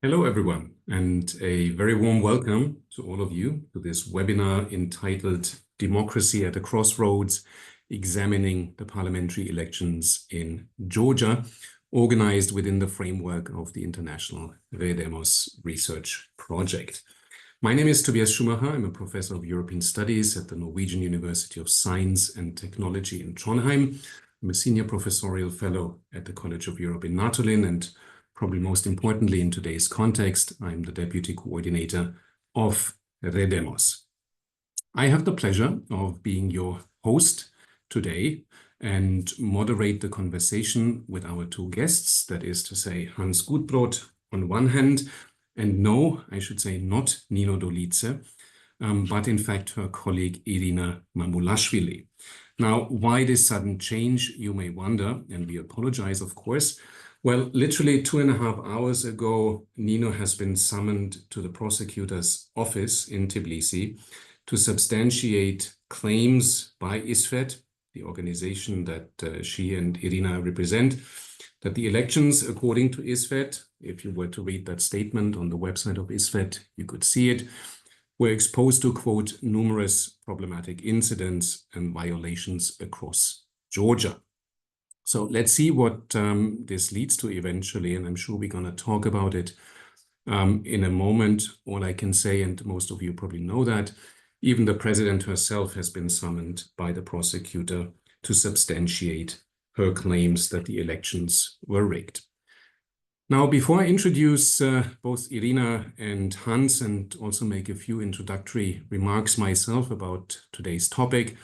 Hello, everyone, and a very warm welcome to all of you to this webinar entitled Democracy at a Crossroads, Examining the Parliamentary Elections in Georgia, organized within the framework of the international REDEMOS research project. My name is Tobias Schumacher. I'm a professor of European Studies at the Norwegian University of Science and Technology in Trondheim. I'm a senior professorial fellow at the College of Europe in Natolin, and probably most importantly in today's context, I'm the deputy coordinator of REDEMOS. I have the pleasure of being your host today and moderate the conversation with our two guests, that is to say Hans Gutbrod on one hand, and no, I should say not Nino Dolidze, but in fact her colleague Irina Mamulashvili. Now, why this sudden change, you may wonder, and we apologize, of course. Well, literally 2.5 hours ago, Nino has been summoned to the prosecutor's office in Tbilisi to substantiate claims by ISFED, the organization that she and Irina represent, that the elections, according to ISFED, if you were to read that statement on the website of ISFED, you could see it, were exposed to, quote, numerous problematic incidents and violations across Georgia. So let's see what this leads to eventually, and I'm sure we're going to talk about it in a moment. All I can say, and most of you probably know that, even the president herself has been summoned by the prosecutor to substantiate her claims that the elections were rigged. Now, before I introduce both Irina and Hans and also make a few introductory remarks myself about today's topic,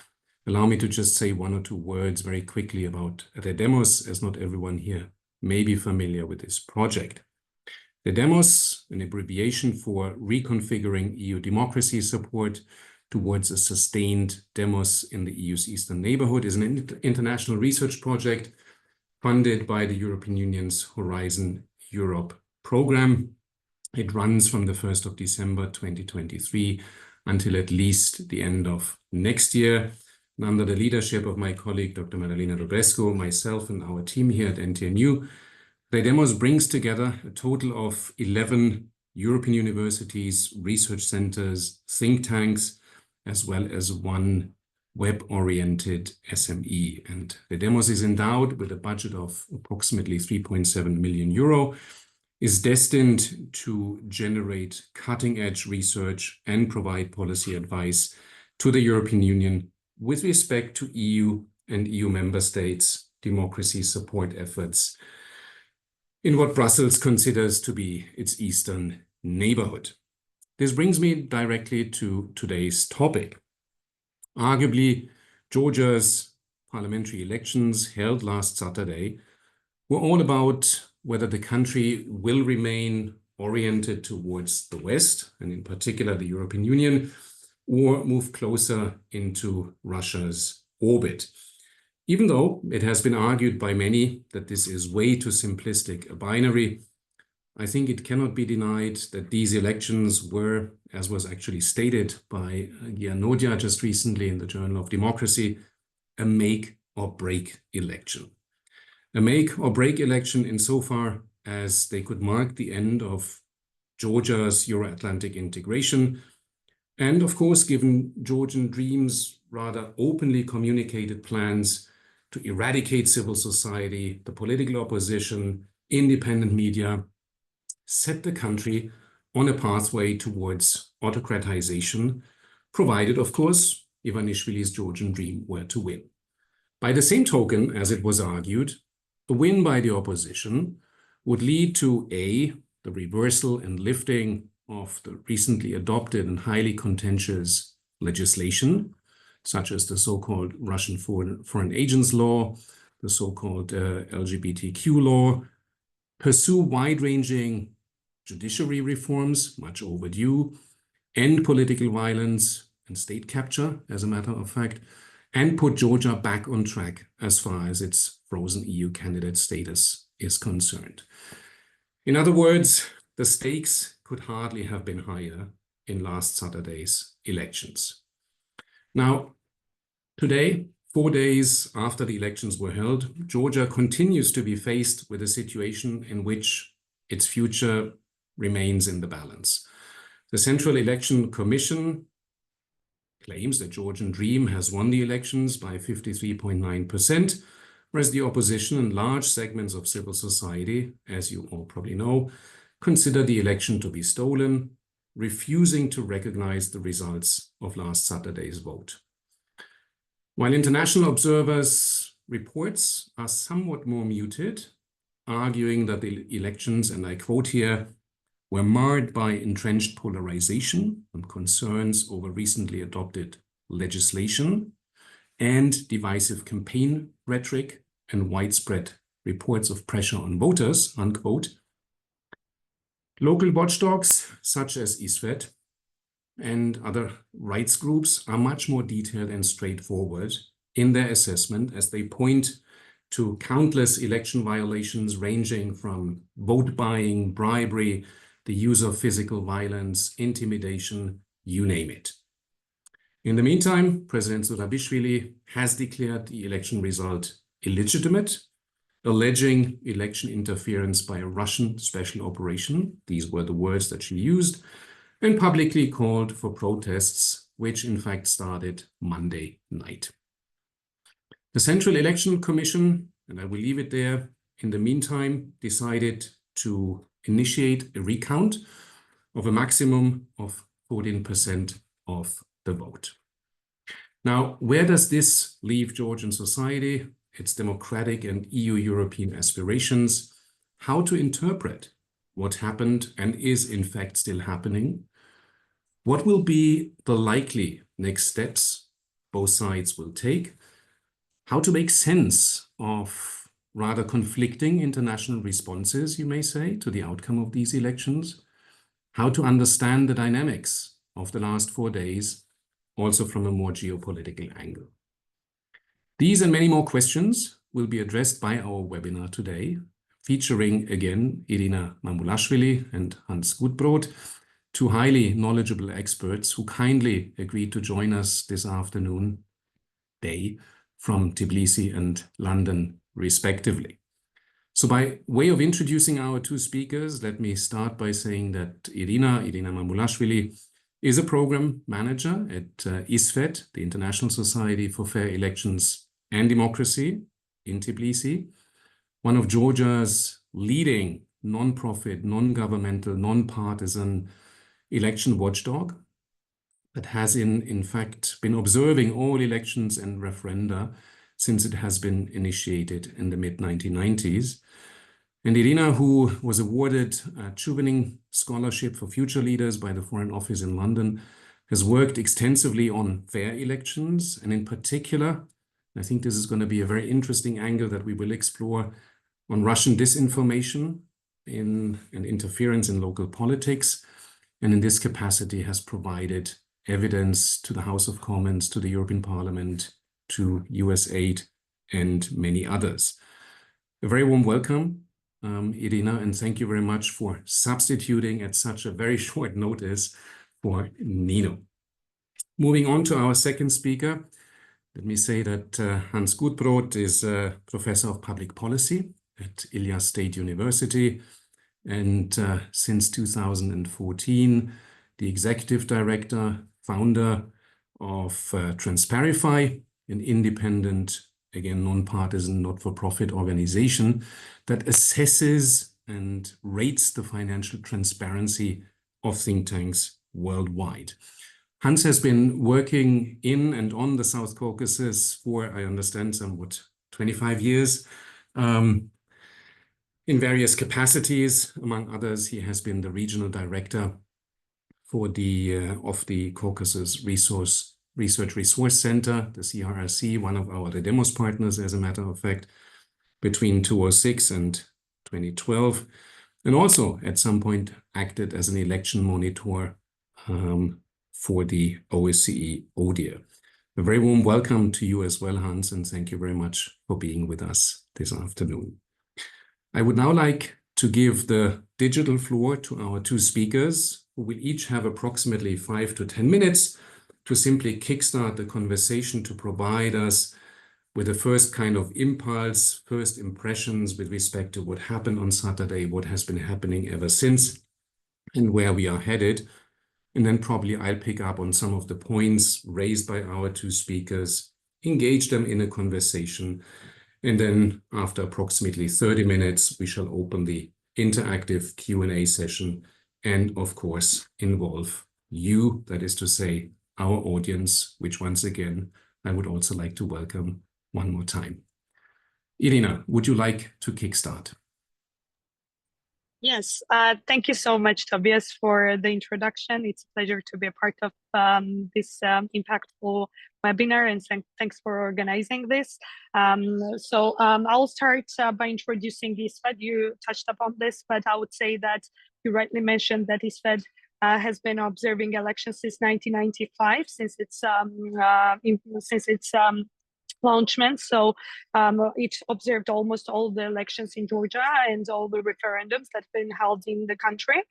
allow me to just say one or two words very quickly about REDEMOS, as not everyone here may be familiar with this project. REDEMOS, an abbreviation for Reconfiguring EU Democracy Support towards a Sustained Demos in the EU's Eastern Neighborhood, is an international research project funded by the European Union's Horizon Europe program. It runs from the 1st of December 2023 until at least the end of next year. And under the leadership of my colleague, Dr. Madalena Dobrescu, myself and our team here at NTNU, REDEMOS brings together a total of 11 European universities, research centers, think tanks, as well as one web-oriented SME. And REDEMOS is endowed with a budget of approximately 3.7 million euro, is destined to generate cutting-edge research and provide policy advice to the European Union with respect to EU and EU member states' democracy support efforts in what Brussels considers to be its eastern neighborhood. This brings me directly to today's topic. Arguably, Georgia's parliamentary elections held last Saturday were all about whether the country will remain oriented towards the West, and in particular the European Union, or move closer into Russia's orbit. Even though it has been argued by many that this is way too simplistic a binary, I think it cannot be denied that these elections were, as was actually stated by Giannodia just recently in the Journal of Democracy, a make or break election. A make or break election insofar as they could mark the end of Georgia's Euro-Atlantic integration, and of course, given Georgian Dream's rather openly communicated plans to eradicate civil society, the political opposition, independent media, set the country on a pathway towards autocratization, provided, of course, Ivanishvili's Georgian Dream were to win. By the same token, as it was argued, a win by the opposition would lead to A, the reversal and lifting of the recently adopted and highly contentious legislation, such as the so-called Russian Foreign Agents Law, the so-called LGBTQ law, pursue wide-ranging judiciary reforms, much overdue, end political violence and state capture, as a matter of fact, and put Georgia back on track as far as its frozen EU candidate status is concerned. In other words, the stakes could hardly have been higher in last Saturday's elections. Now, today, 4 days after the elections were held, Georgia continues to be faced with a situation in which its future remains in the balance. The Central Election Commission claims the Georgian Dream has won the elections by 53.9%, whereas the opposition and large segments of civil society, as you all probably know, consider the election to be stolen, refusing to recognize the results of last Saturday's vote. While international observers' reports are somewhat more muted, arguing that the elections, and I quote here, were marred by entrenched polarization and concerns over recently adopted legislation and divisive campaign rhetoric and widespread reports of pressure on voters, unquote. Local watchdogs such as ISFED and other rights groups are much more detailed and straightforward in their assessment as they point to countless election violations ranging from vote buying, bribery, the use of physical violence, intimidation, you name it. In the meantime, President Zurabishvili has declared the election result illegitimate, alleging election interference by a Russian special operation. These were the words that she used, and publicly called for protests, which in fact started Monday night. The Central Election Commission, and I will leave it there, in the meantime, decided to initiate a recount of a maximum of 14% of the vote. Now, where does this leave Georgian society, its democratic and EU European aspirations, how to interpret what happened and is in fact still happening? What will be the likely next steps both sides will take? How to make sense of rather conflicting international responses, you may say, to the outcome of these elections? How to understand the dynamics of the last 4 days, also from a more geopolitical angle? These and many more questions will be addressed by our webinar today, featuring again Irina Mamulashvili and Hans Gutbrod, two highly knowledgeable experts who kindly agreed to join us this afternoon, from Tbilisi and London, respectively. So by way of introducing our two speakers, let me start by saying that Irina Mamulashvili is a program manager at ISFED, the International Society for Fair Elections and Democracy in Tbilisi, one of Georgia's leading non-profit, non-governmental, non-partisan election watchdog that has in fact been observing all elections and referenda since it has been initiated in the mid-1990s. And Irina, who was awarded a Chevening Scholarship for Future Leaders by the Foreign Office in London, has worked extensively on fair elections, and in particular, I think this is going to be a very interesting angle that we will explore, on Russian disinformation and interference in local politics, and in this capacity has provided evidence to the House of Commons, to the European Parliament, to USAID, and many others. A very warm welcome, Irina, and thank you very much for substituting at such a very short notice for Nino. Moving on to our second speaker, let me say that Hans Gutbrod is a professor of public policy at Ilia State University, and since 2014, the executive director, founder of Transparify, an independent, again, non-partisan, not-for-profit organization that assesses and rates the financial transparency of think tanks worldwide. Hans has been working in and on the South Caucasus for, I understand, somewhat 25 years. In various capacities, among others, he has been the regional director for the Caucasus Research Resource Center, the CRRC, one of our REDEMOS partners, as a matter of fact, between 2006 and 2012, and also at some point acted as an election monitor for the OSCE ODIHR. A very warm welcome to you as well, Hans, and thank you very much for being with us this afternoon. I would now like to give the digital floor to our two speakers, who will each have approximately 5 to 10 minutes to simply kickstart the conversation, to provide us with the first kind of impulse, first impressions with respect to what happened on Saturday, what has been happening ever since, and where we are headed. And then probably I'll pick up on some of the points raised by our two speakers, engage them in a conversation. And then after approximately 30 minutes, we shall open the interactive Q&A session and of course involve you, that is to say, our audience, which once again, I would also like to welcome one more time. Irina, would you like to kickstart? Yes, thank you so much, Tobias, for the introduction. It's a pleasure to be a part of this impactful webinar, and thanks for organizing this. I'll start by introducing ISFED. You touched upon this, but I would say that you rightly mentioned that ISFED has been observing elections since 1995, since its launchment. So it observed almost all the elections in Georgia and all the referendums that have been held in the country.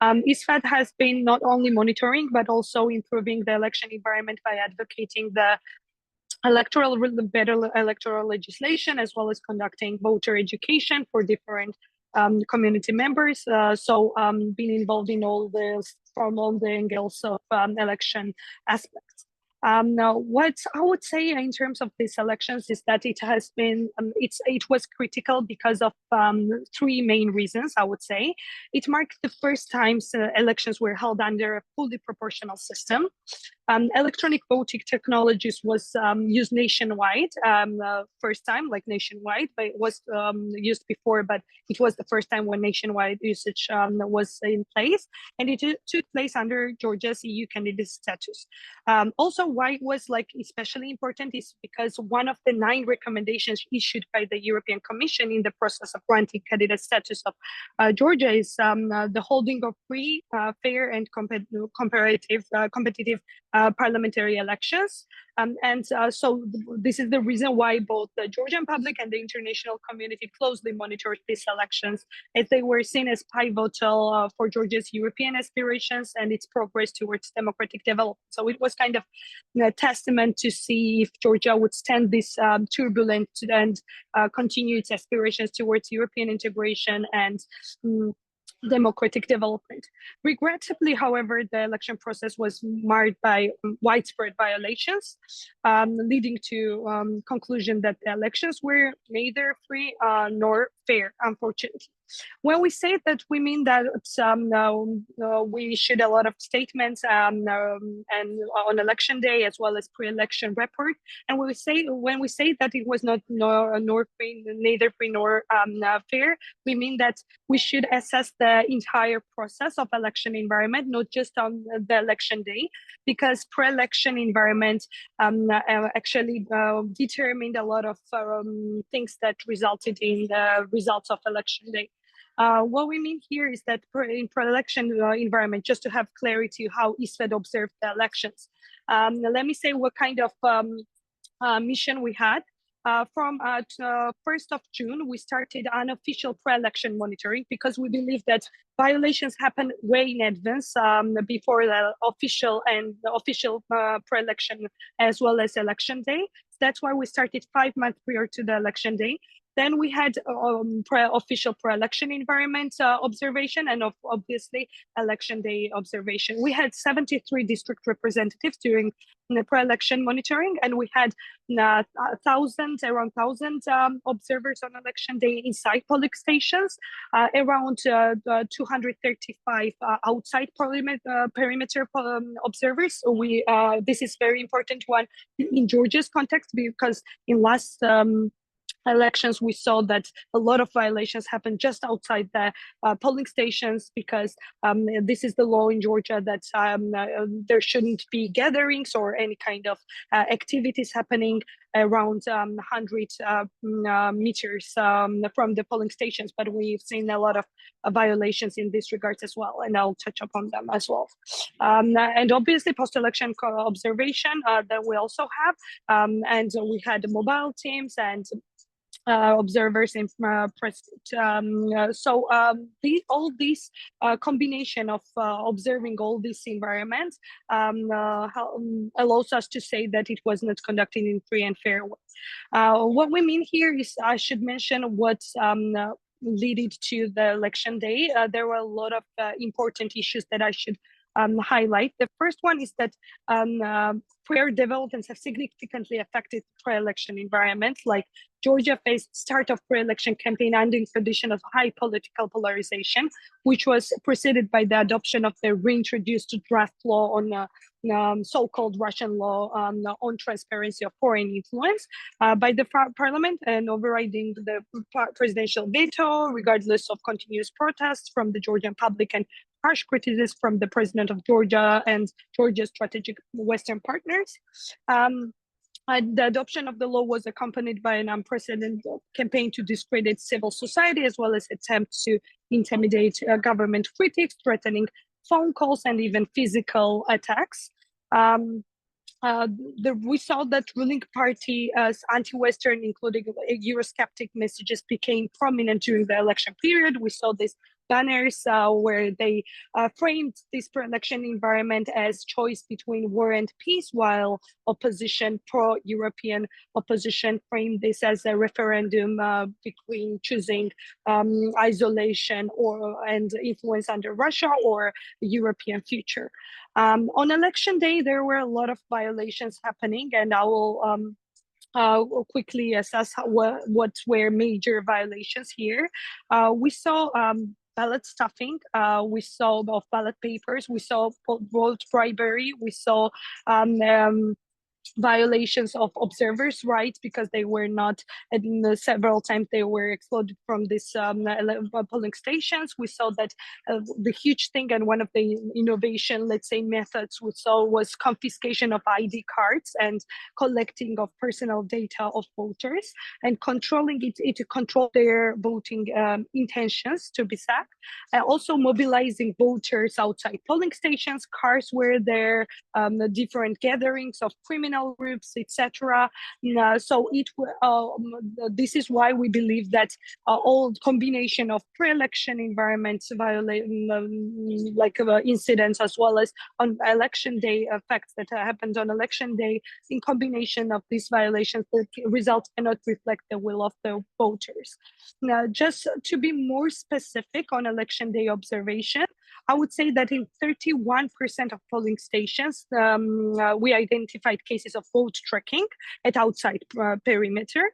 ISFED has been not only monitoring, but also improving the election environment by advocating the better electoral legislation, as well as conducting voter education for different community members. Being involved in all the angles of election aspects. Now, what I would say in terms of these elections is that it has been, it was critical because of three main reasons, I would say. It marked the first time elections were held under a fully proportional system. Electronic voting technologies was used nationwide, first time, like nationwide, but it was used before, but it was the first time when nationwide usage was in place, and it took place under Georgia's EU candidate status. Also, why it was especially important is because one of the 9 recommendations issued by the European Commission in the process of granting candidate status of Georgia is the holding of free, fair, and competitive parliamentary elections. So this is the reason why both the Georgian public and the international community closely monitored these elections, as they were seen as pivotal for Georgia's European aspirations and its progress towards democratic development. So it was kind of a testament to see if Georgia would stand this turbulent and continue its aspirations towards European integration and democratic development. Regrettably, however, the election process was marred by widespread violations, leading to conclusion that the elections were neither free nor fair, unfortunately. When we say that, we mean that we issued a lot of statements and on election day, as well as pre-election report. And when we say that it was not neither free nor fair, we mean that we should assess the entire process of election environment, not just on the election day, because pre-election environment actually determined a lot of things that resulted in the results of election day. What we mean here is that in pre-election environment, just to have clarity how ISFED observed the elections. Let me say what kind of mission we had. From 1st of June, we started unofficial pre-election monitoring because we believe that violations happen way in advance before the official pre-election as well as election day. That's why we started 5 months prior to the election day. Then we had official pre-election environment observation and obviously election day observation. We had 73 district representatives during the pre-election monitoring, and we had around 1,000 observers on election day inside polling stations, around 235 outside perimeter observers. This is very important one in Georgia's context, because in last elections, we saw that a lot of violations happened just outside the polling stations, because this is the law in Georgia that there shouldn't be gatherings or any kind of activities happening around 100 meters from the polling stations. But we've seen a lot of violations in this regard as well, and I'll touch upon them as well. And obviously post-election observation that we also have, and we had mobile teams and observers in president. All these combination of observing all this environment allows us to say that it was not conducted in free and fair way. What we mean here is, I should mention what leading to the election day. There were a lot of important issues that I should highlight. The first one is that prior developments have significantly affected the pre-election environment. Like Georgia faced start of pre-election campaign under condition of high political polarization, which was preceded by the adoption of the reintroduced draft law on so-called Russian law on transparency of foreign influence by the parliament, and overriding the presidential veto, regardless of continuous protests from the Georgian public and harsh criticism from the president of Georgia and Georgia's strategic Western partners. The adoption of the law was accompanied by an unprecedented campaign to discredit civil society, as well as attempts to intimidate government critics, threatening phone calls and even physical attacks. We saw that ruling party anti-Western, including Eurosceptic messages, became prominent during the election period. We saw these banners where they framed this pre-election environment as choice between war and peace, while opposition, pro-European opposition, framed this as a referendum between choosing isolation and influence under Russia or European future. On election day, there were a lot of violations happening, and I will quickly assess what were major violations here. We saw ballot stuffing, we saw of ballot papers, we saw vote bribery, we saw violations of observers' rights because they were not, and several times they were excluded from these polling stations. We saw that the huge thing, and one of the innovation, let's say, methods we saw was confiscation of ID cards and collecting of personal data of voters and controlling it to control their voting intentions to be sacked. Also mobilizing voters outside polling stations. Cars were there, different gatherings of criminal groups, etc. So this is why we believe that all combination of pre-election environments incidents, as well as on election day effects that happened on election day, in combination of these violations, the results cannot reflect the will of the voters. Now, just to be more specific on election day observation, I would say that in 31% of polling stations, we identified cases of vote tracking at outside perimeter.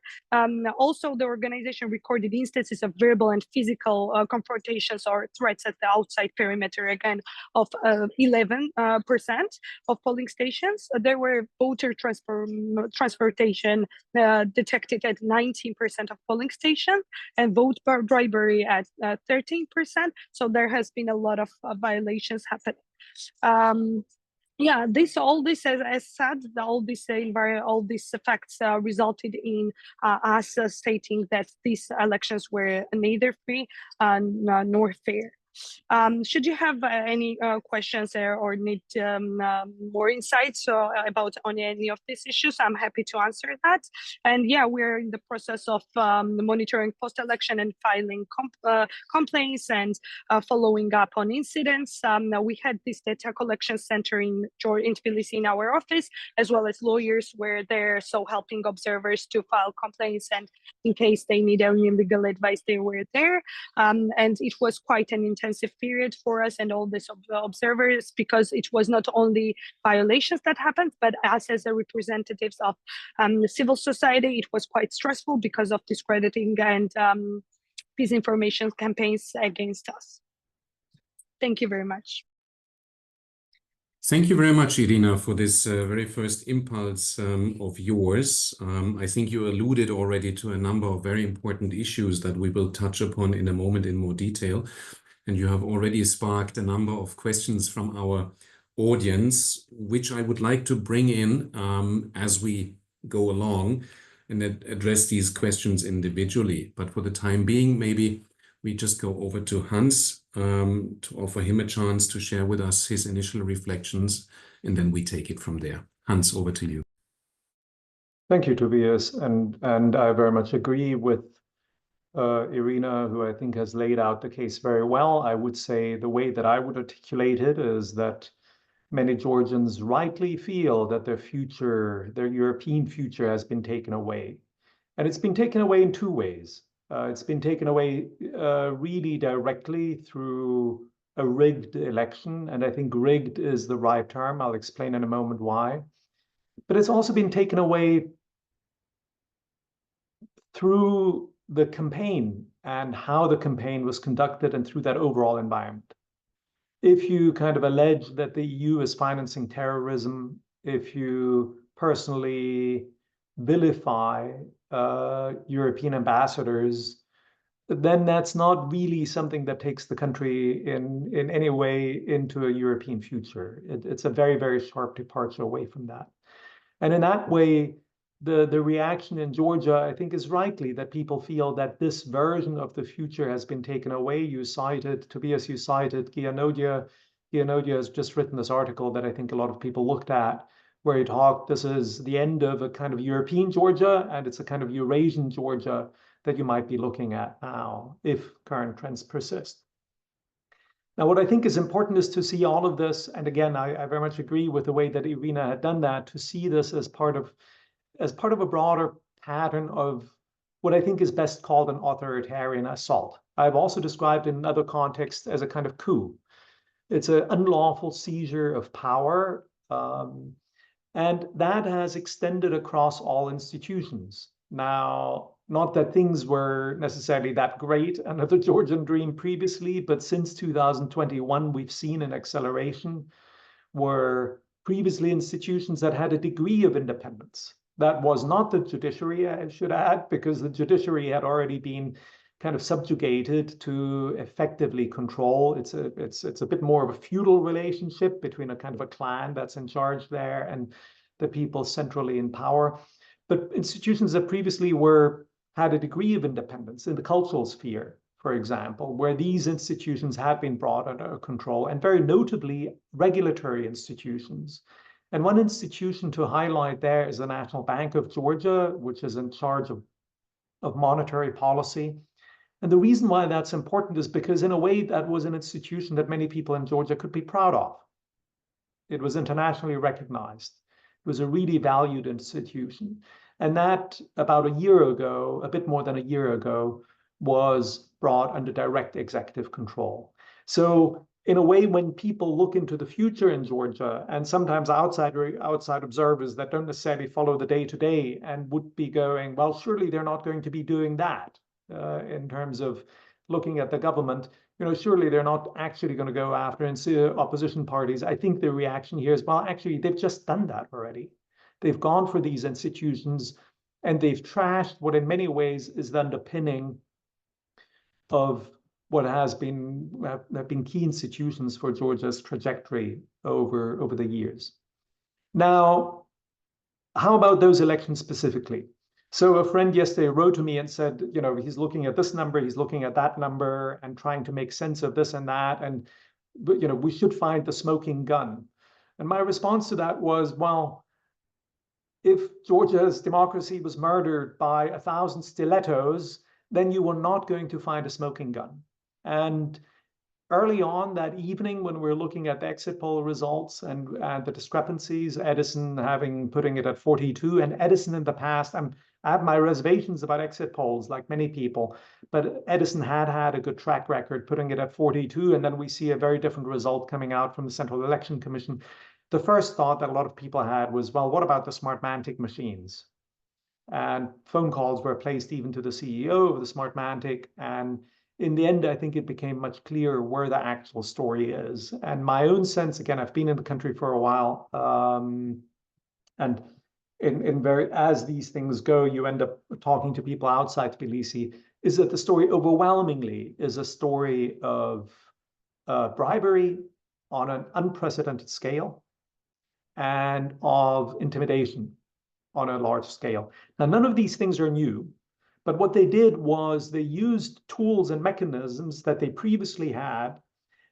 Also, the organization recorded instances of verbal and physical confrontations or threats at the outside perimeter, again, of 11% of polling stations. There were voter transportation detected at 19% of polling stations, and vote bribery at 13%. So there has been a lot of violations happen. All this as said, all these effects resulted in us stating that these elections were neither free nor fair. Should you have any questions there or need more insights about on any of these issues, I'm happy to answer that. And yeah, we're in the process of monitoring post-election and filing complaints and following up on incidents. We had this data collection center in Tbilisi in our office, as well as lawyers were there, so helping observers to file complaints, and in case they need any legal advice, they were there. And it was quite an intensive period for us and all these observers, because it was not only violations that happened, but us as a representatives of the civil society, it was quite stressful because of discrediting and disinformation campaigns against us. Thank you very much. Thank you very much, Irina, for this very first impulse of yours. I think you alluded already to a number of very important issues that we will touch upon in a moment in more detail. And you have already sparked a number of questions from our audience, which I would like to bring in as we go along and address these questions individually. But for the time being, maybe we just go over to Hans to offer him a chance to share with us his initial reflections, and then we take it from there. Hans, over to you. Thank you, Tobias. And I very much agree with Irina, who I think has laid out the case very well. I would say the way that I would articulate it is that many Georgians rightly feel that their future, their European future, has been taken away. And it's been taken away in two ways. It's been taken away really directly through a rigged election, and I think rigged is the right term. I'll explain in a moment why. But it's also been taken away through the campaign and how the campaign was conducted and through that overall environment. If you kind of allege that the EU is financing terrorism, if you personally vilify European ambassadors, then that's not really something that takes the country in any way into a European future. It's a very, very sharp departure away from that. And in that way, the reaction in Georgia, I think, is rightly that people feel that this version of the future has been taken away. You cited, Tobias, you cited Gianodia. Gianodia has just written this article that I think a lot of people looked at, where he talked, this is the end of a kind of European Georgia, and it's a kind of Eurasian Georgia that you might be looking at now if current trends persist. Now, what I think is important is to see all of this, and again, I very much agree with the way that Irina had done that, to see this as part of a broader pattern of what I think is best called an authoritarian assault. I've also described in other contexts as a kind of coup. It's an unlawful seizure of power, and that has extended across all institutions. Now, not that things were necessarily that great under the Georgian Dream previously, but since 2021, we've seen an acceleration where previously institutions that had a degree of independence. That was not the judiciary, I should add, because the judiciary had already been kind of subjugated to effectively control. It's a bit more of a feudal relationship between a kind of a clan that's in charge there and the people centrally in power. But institutions that previously had a degree of independence in the cultural sphere, for example, where these institutions had been brought under control, and very notably regulatory institutions. And one institution to highlight there is the National Bank of Georgia, which is in charge of monetary policy. And the reason why that's important is because in a way that was an institution that many people in Georgia could be proud of. It was internationally recognized. It was a really valued institution. And that about a year ago, a bit more than a year ago, was brought under direct executive control. So in a way, when people look into the future in Georgia, and sometimes outside observers that don't necessarily follow the day-to-day and would be going, well, surely they're not going to be doing that in terms of looking at the government. Surely they're not actually going to go after opposition parties. I think the reaction here is, well, actually, they've just done that already. They've gone for these institutions and they've trashed what in many ways is the underpinning of what have been key institutions for Georgia's trajectory over the years. Now, how about those elections specifically? So a friend yesterday wrote to me and said, he's looking at this number, he's looking at that number and trying to make sense of this and that. And, we should find the smoking gun. And my response to that was, well, if Georgia's democracy was murdered by 1,000 stilettos, then you were not going to find a smoking gun. And early on that evening, when we were looking at the exit poll results and the discrepancies, Edison putting it at 42, and Edison in the past, I have my reservations about exit polls, like many people, but Edison had a good track record putting it at 42, and then we see a very different result coming out from the Central Election Commission. The first thought that a lot of people had was, well, what about the Smartmatic machines? And phone calls were placed even to the CEO of the Smartmatic, and in the end, I think it became much clearer where the actual story is. And my own sense, again, I've been in the country for a while, and as these things go, you end up talking to people outside Tbilisi, is that the story overwhelmingly is a story of bribery on an unprecedented scale and of intimidation on a large scale. Now, none of these things are new, but what they did was they used tools and mechanisms that they previously had,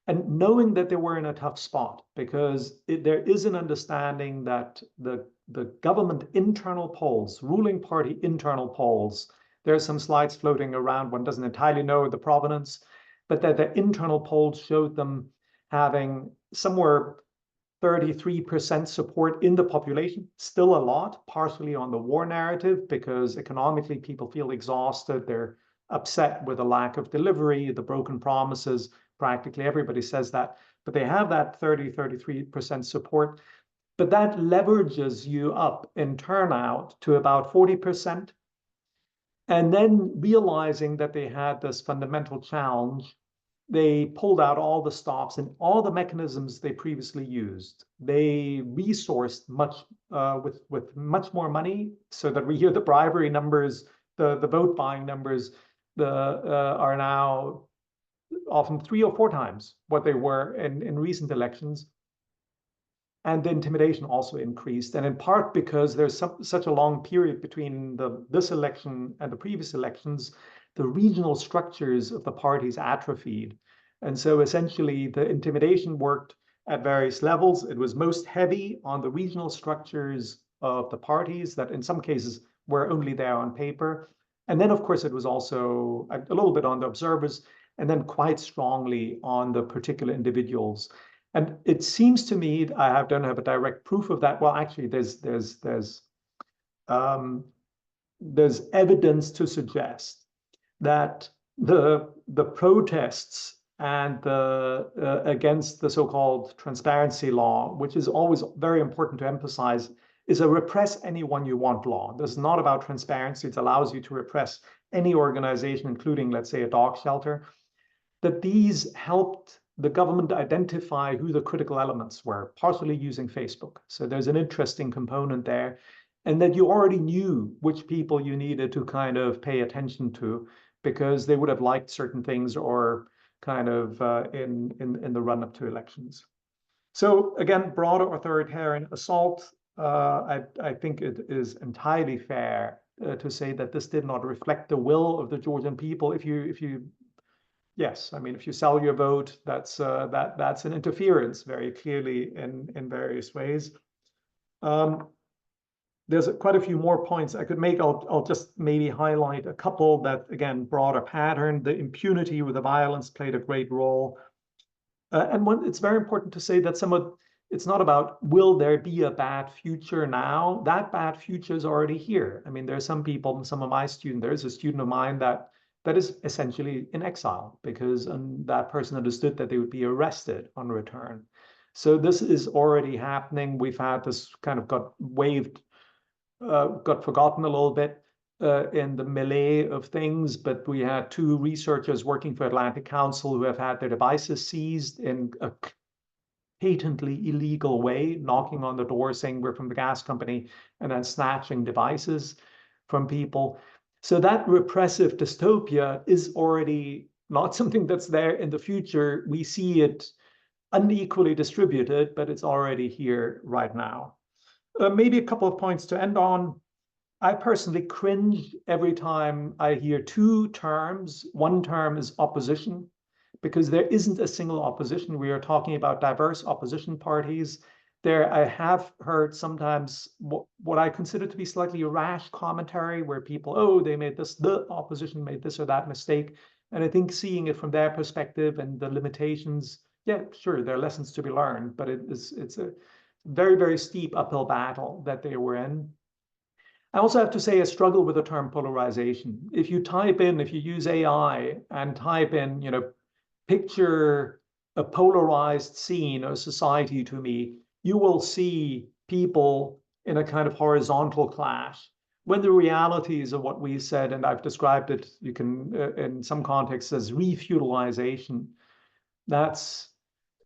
and knowing that they were in a tough spot, because there is an understanding that the government internal polls, ruling party internal polls, there are some slides floating around, one doesn't entirely know the provenance, but that the internal polls showed them having somewhere 33% support in the population, still a lot, partially on the war narrative, because economically people feel exhausted, they're upset with the lack of delivery, the broken promises. Practically everybody says that, but they have that 33% support. But that leverages you up in turnout to about 40%. And then realizing that they had this fundamental challenge, they pulled out all the stops and all the mechanisms they previously used. They resourced much with much more money, so that we hear the bribery numbers, the vote buying numbers, are now often 3 or 4 times what they were in recent elections. And the intimidation also increased, and in part because there's such a long period between this election and the previous elections, the regional structures of the parties atrophied. And so essentially the intimidation worked at various levels. It was most heavy on the regional structures of the parties that in some cases were only there on paper. And then of course it was also a little bit on the observers, and then quite strongly on the particular individuals. And it seems to me, don't have a direct proof of that. Well, actually, there's evidence to suggest that the protests and against the so-called transparency law, which is always very important to emphasize, is a repress anyone you want law. This is not about transparency. It allows you to repress any organization, including, let's say, a dog shelter. That these helped the government identify who the critical elements were, partially using Facebook. So there's an interesting component there, and that you already knew which people you needed to kind of pay attention to, because they would have liked certain things or kind of in the run-up to elections. So again, broader authoritarian assault. I think it is entirely fair to say that this did not reflect the will of the Georgian people. Yes, I mean, if you sell your vote, that's an interference very clearly in various ways. There's quite a few more points I could make. I'll just maybe highlight a couple that, again, broader pattern. The impunity with the violence played a great role. And it's very important to say that it's not about will there be a bad future now. That bad future is already here. I mean, there are some people, some of my students, there is a student of mine that is essentially in exile because that person understood that they would be arrested on return. So this is already happening. We've had this kind of got forgotten a little bit in the melee of things, but we had 2 researchers working for Atlantic Council who have had their devices seized in a patently illegal way, knocking on the door saying we're from the gas company, and then snatching devices from people. So that repressive dystopia is already not something that's there in the future. We see it unequally distributed, but it's already here right now. Maybe a couple of points to end on. I personally cringe every time I hear 2 terms. One term is opposition, because there isn't a single opposition. We are talking about diverse opposition parties. There, I have heard sometimes what I consider to be slightly rash commentary, where people, they made this, the opposition made this or that mistake. And I think seeing it from their perspective and the limitations, yeah, sure, there are lessons to be learned, but it's a very, very steep uphill battle that they were in. I also have to say I struggle with the term polarization. If you use AI and type in, picture a polarized scene or society to me, you will see people in a kind of horizontal clash, when the realities of what we said, and I've described it, you can, in some contexts, as refeudalization. That's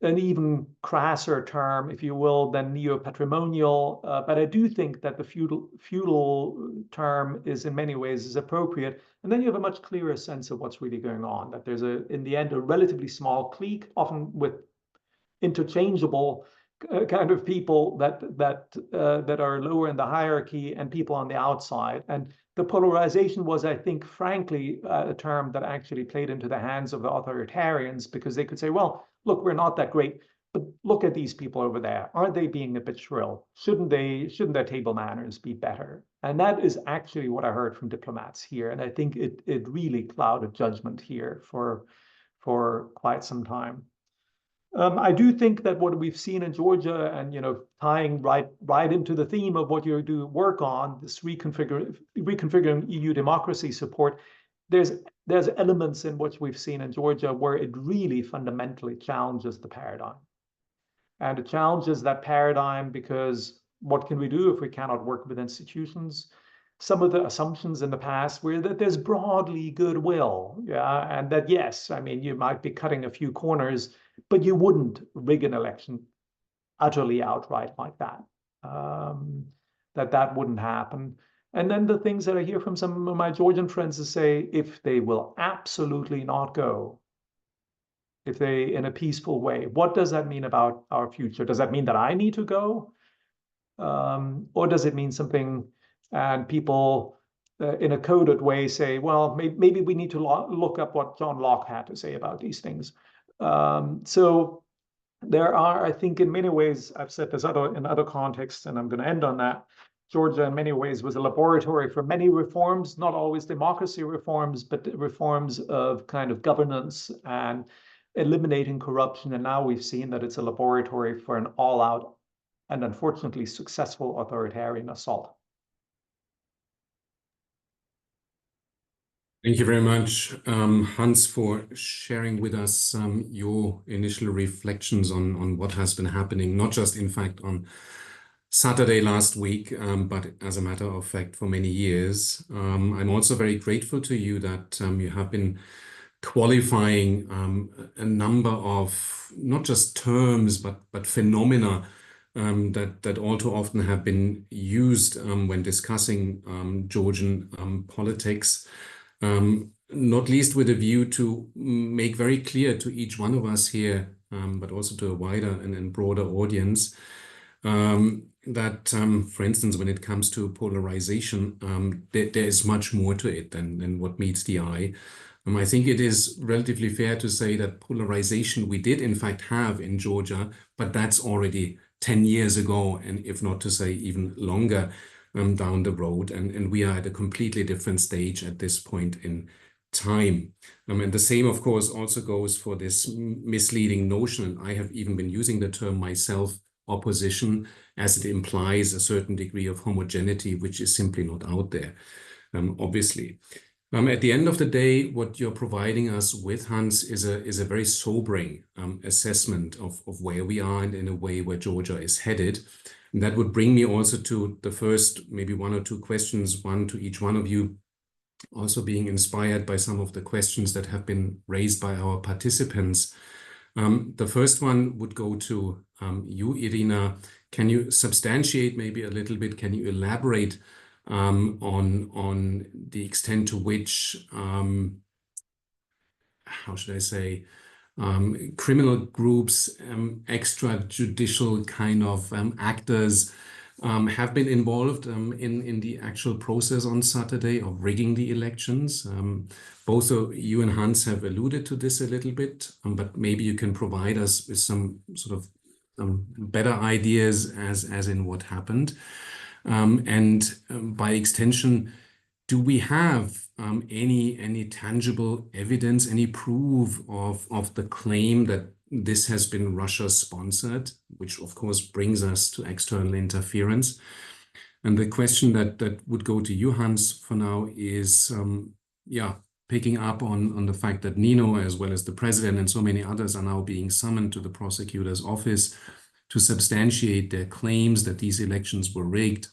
an even crasser term, if you will, than neo-patrimonial. But I do think that the feudal term is in many ways is appropriate. And then you have a much clearer sense of what's really going on, that there's in the end, a relatively small clique, often with interchangeable kind of people that are lower in the hierarchy and people on the outside. And the polarization was, I think, frankly, a term that actually played into the hands of the authoritarians, because they could say, well, look, we're not that great, but look at these people over there. Aren't they being a bit shrill? Shouldn't their table manners be better? And that is actually what I heard from diplomats here. And I think it really clouded judgment here for quite some time. I do think that what we've seen in Georgia, and tying right into the theme of what you do work on, this reconfiguring EU democracy support, there's elements in which we've seen in Georgia where it really fundamentally challenges the paradigm. And it challenges that paradigm because what can we do if we cannot work with institutions? Some of the assumptions in the past were that there's broadly goodwill, yeah, and that, yes, I mean, you might be cutting a few corners, but you wouldn't rig an election utterly outright like that. That wouldn't happen. And then the things that I hear from some of my Georgian friends is say, if they will absolutely not go, if they, in a peaceful way, what does that mean about our future? Does that mean that I need to go? Or does it mean something, and people in a coded way say, well, maybe we need to look up what John Locke had to say about these things. So there are, I think, in many ways, I've said this in other contexts, and I'm going to end on that. Georgia, in many ways, was a laboratory for many reforms, not always democracy reforms, but reforms of kind of governance and eliminating corruption. And now we've seen that it's a laboratory for an all-out and unfortunately successful authoritarian assault. Thank you very much, Hans, for sharing with us your initial reflections on what has been happening, not just, in fact, on Saturday last week, but as a matter of fact, for many years. I'm also very grateful to you that you have been qualifying a number of not just terms, but phenomena that all too often have been used when discussing Georgian politics. Not least with a view to make very clear to each one of us here, but also to a wider and broader audience, that, for instance, when it comes to polarization, there is much more to it than what meets the eye. I think it is relatively fair to say that polarization we did, in fact, have in Georgia, but that's already 10 years ago, and if not to say even longer, down the road, and we are at a completely different stage at this point in time. And the same, of course, also goes for this misleading notion, and I have even been using the term myself, opposition, as it implies a certain degree of homogeneity, which is simply not out there, obviously. At the end of the day, what you're providing us with, Hans, is a very sobering assessment of where we are and in a way where Georgia is headed. And that would bring me also to the first, maybe one or two questions, one to each one of you, also being inspired by some of the questions that have been raised by our participants. The first one would go to you, Irina. Can you substantiate maybe a little bit? Can you elaborate on the extent to which, how should I say, criminal groups, extrajudicial kind of actors have been involved in the actual process on Saturday of rigging the elections? Both you and Hans have alluded to this a little bit, but maybe you can provide us with some sort of better ideas as in what happened. And by extension, do we have any tangible evidence, any proof of the claim that this has been Russia-sponsored, which of course brings us to external interference? And the question that would go to you, Hans, for now is, picking up on the fact that Nino, as well as the president and so many others, are now being summoned to the prosecutor's office to substantiate their claims that these elections were rigged,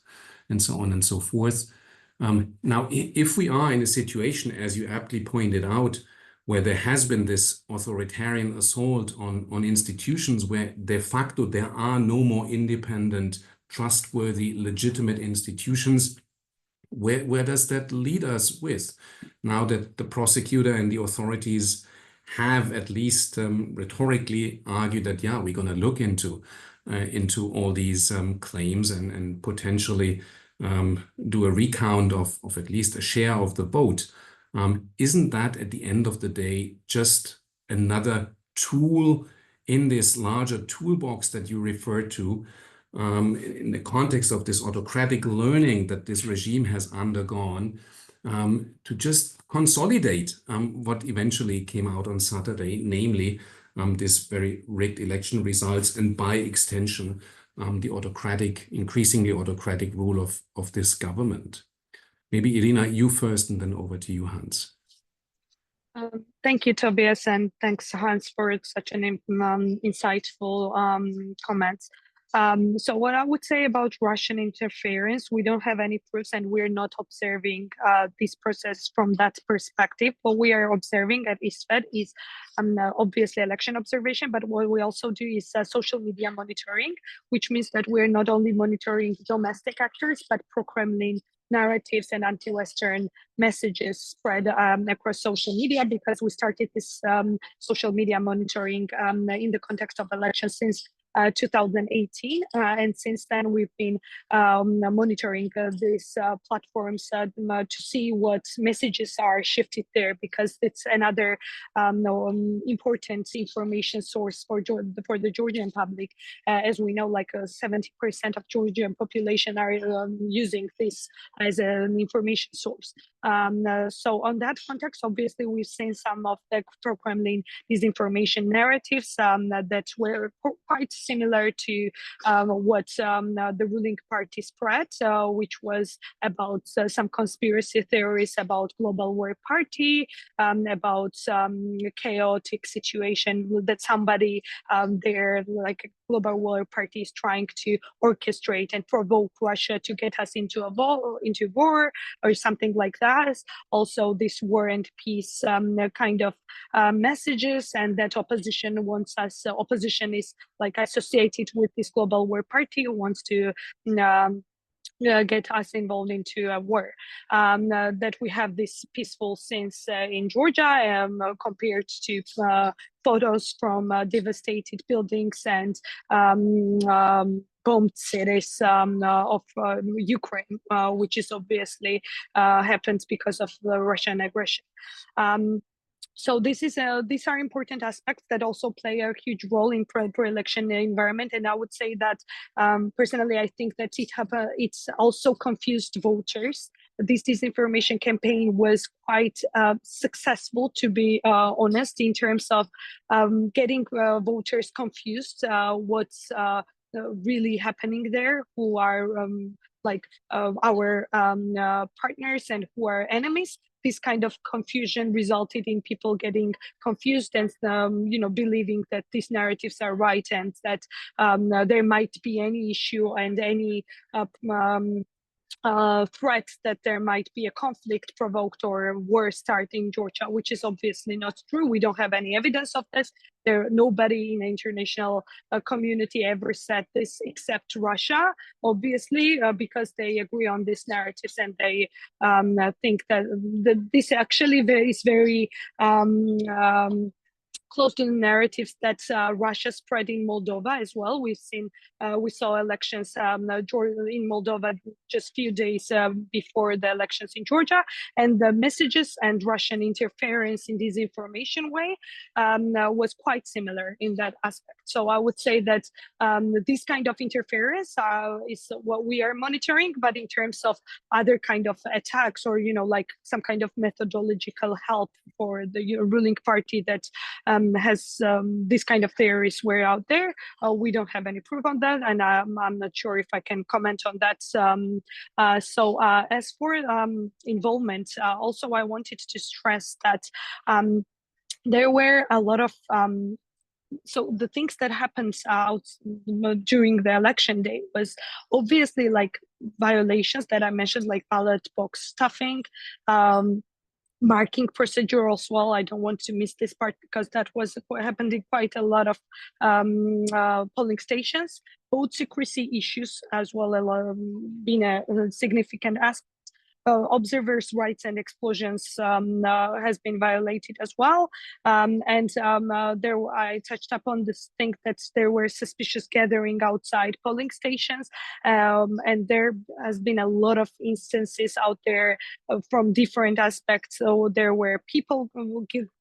and so on and so forth. Now, if we are in a situation, as you aptly pointed out, where there has been this authoritarian assault on institutions where de facto there are no more independent, trustworthy, legitimate institutions, where does that lead us with? Now that the prosecutor and the authorities have at least rhetorically argued that, yeah, we're going to look into all these claims and potentially do a recount of at least a share of the vote. Isn't that at the end of the day just another tool in this larger toolbox that you referred to in the context of this autocratic learning that this regime has undergone to just consolidate what eventually came out on Saturday, namely this very rigged election results, and by extension, the increasingly autocratic rule of this government? Maybe Irina, you first, and then over to you, Hans. Thank you, Tobias, and thanks, Hans, for such an insightful comments. So what I would say about Russian interference, we don't have any proofs and we're not observing this process from that perspective. What we are observing at ISFED is obviously election observation, but what we also do is social media monitoring, which means that we're not only monitoring domestic actors, but pro-Kremlin narratives and anti-Western messages spread across social media, because we started this social media monitoring in the context of elections since 2018, and since then we've been monitoring these platforms to see what messages are shifted there, because it's another important information source for the Georgian public. As we know, like 70% of Georgian population are using this as an information source. So on that context, obviously, we've seen some of the pro-Kremlin disinformation narratives that were quite similar to what the ruling party spread, which was about some conspiracy theories about global war party, about chaotic situation that somebody there, like a global war party, is trying to orchestrate and provoke Russia to get us into war or something like that. Also, this war and peace kind of messages, and that opposition wants us. Opposition is like associated with this global war party, who wants to get us involved into a war. That we have this peaceful scenes in Georgia compared to photos from devastated buildings and bombed cities of Ukraine, which is obviously happens because of the Russian aggression. So these are important aspects that also play a huge role in pro-election environment. And I would say that personally, I think that it's also confused voters. This disinformation campaign was quite successful, to be honest, in terms of getting voters confused what's really happening there, who are like our partners and who are enemies. This kind of confusion resulted in people getting confused and believing that these narratives are right, and that there might be any issue and any threat that there might be a conflict provoked or war starting in Georgia, which is obviously not true. We don't have any evidence of this. Nobody in the international community ever said this except Russia, obviously, because they agree on these narratives, and they think that this actually is very close to the narratives that Russia spread in Moldova as well. We saw elections in Moldova just a few days before the elections in Georgia, and the messages and Russian interference in disinformation way was quite similar in that aspect. So I would say that this kind of interference is what we are monitoring, but in terms of other kind of attacks or like some kind of methodological help for the ruling party that has this kind of theories were out there. We don't have any proof on that, and I'm not sure if I can comment on that. So as for involvement, also I wanted to stress that there were a lot of so the things that happened during the election day was obviously like violations that I mentioned, like ballot box stuffing, marking procedure as well. I don't want to miss this part because that was what happened in quite a lot of polling stations. Vote secrecy issues as well being a significant aspect. Observers' rights and explosions has been violated as well. And there, I touched upon this thing that there were suspicious gathering outside polling stations, and there has been a lot of instances out there from different aspects. So there were people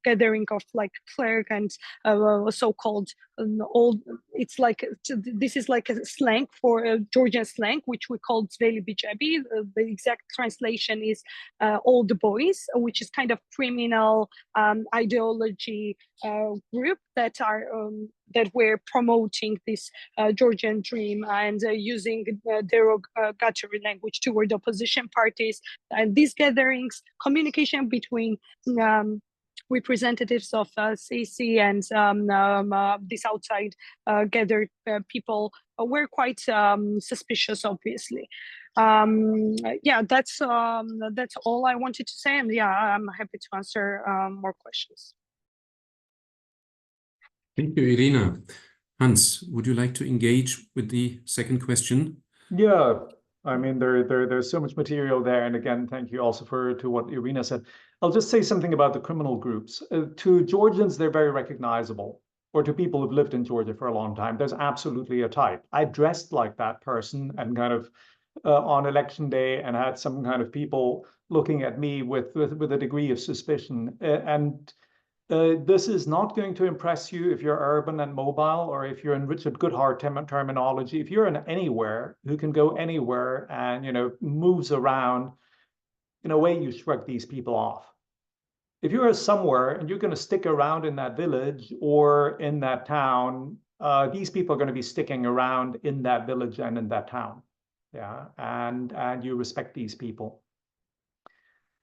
gathering of like clerk and so-called old. It's like this is like a slang for Georgian slang, which we call zveli bijabi. The exact translation is old boys, which is kind of criminal ideology group that are that were promoting this Georgian dream and using derogatory language toward opposition parties. And these gatherings, communication between representatives of CC and these outside gathered people were quite suspicious, obviously. Yeah, that's all I wanted to say, and yeah, I'm happy to answer more questions. Thank you, Irina. Hans, would you like to engage with the second question? Yeah, I mean, there's so much material there. And again, thank you also to what Irina said. I'll just say something about the criminal groups. To Georgians, they're very recognizable, or to people who've lived in Georgia for a long time. There's absolutely a type. I dressed like that person and kind of on election day and had some kind of people looking at me with a degree of suspicion. This is not going to impress you if you're urban and mobile, or if you're in Richard Goodhart terminology. If you're in anywhere, who can go anywhere and, you know, moves around, in a way, you shrug these people off. If you're somewhere and you're going to stick around in that village or in that town, these people are going to be sticking around in that village and in that town. Yeah, and you respect these people.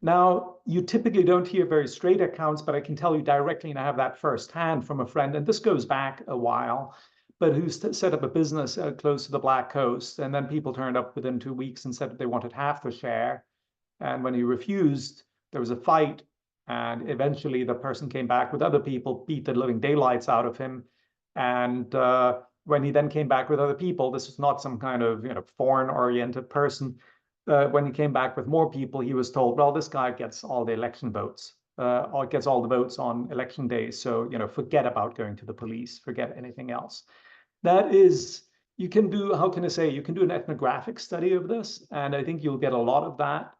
Now, you typically don't hear very straight accounts, but I can tell you directly, and I have that firsthand from a friend, and this goes back a while, but who set up a business close to the Black Coast, and then people turned up within 2 weeks and said that they wanted half the share. And when he refused, there was a fight, and eventually the person came back with other people, beat the living daylights out of him. And when he then came back with other people, this was not some kind of, you know, foreign-oriented person. When he came back with more people, he was told, well, this guy gets all the election votes, or gets all the votes on election day. So, you know, forget about going to the police, forget anything else. That is, you can do, how can I say, you can do an ethnographic study of this, and I think you'll get a lot of that.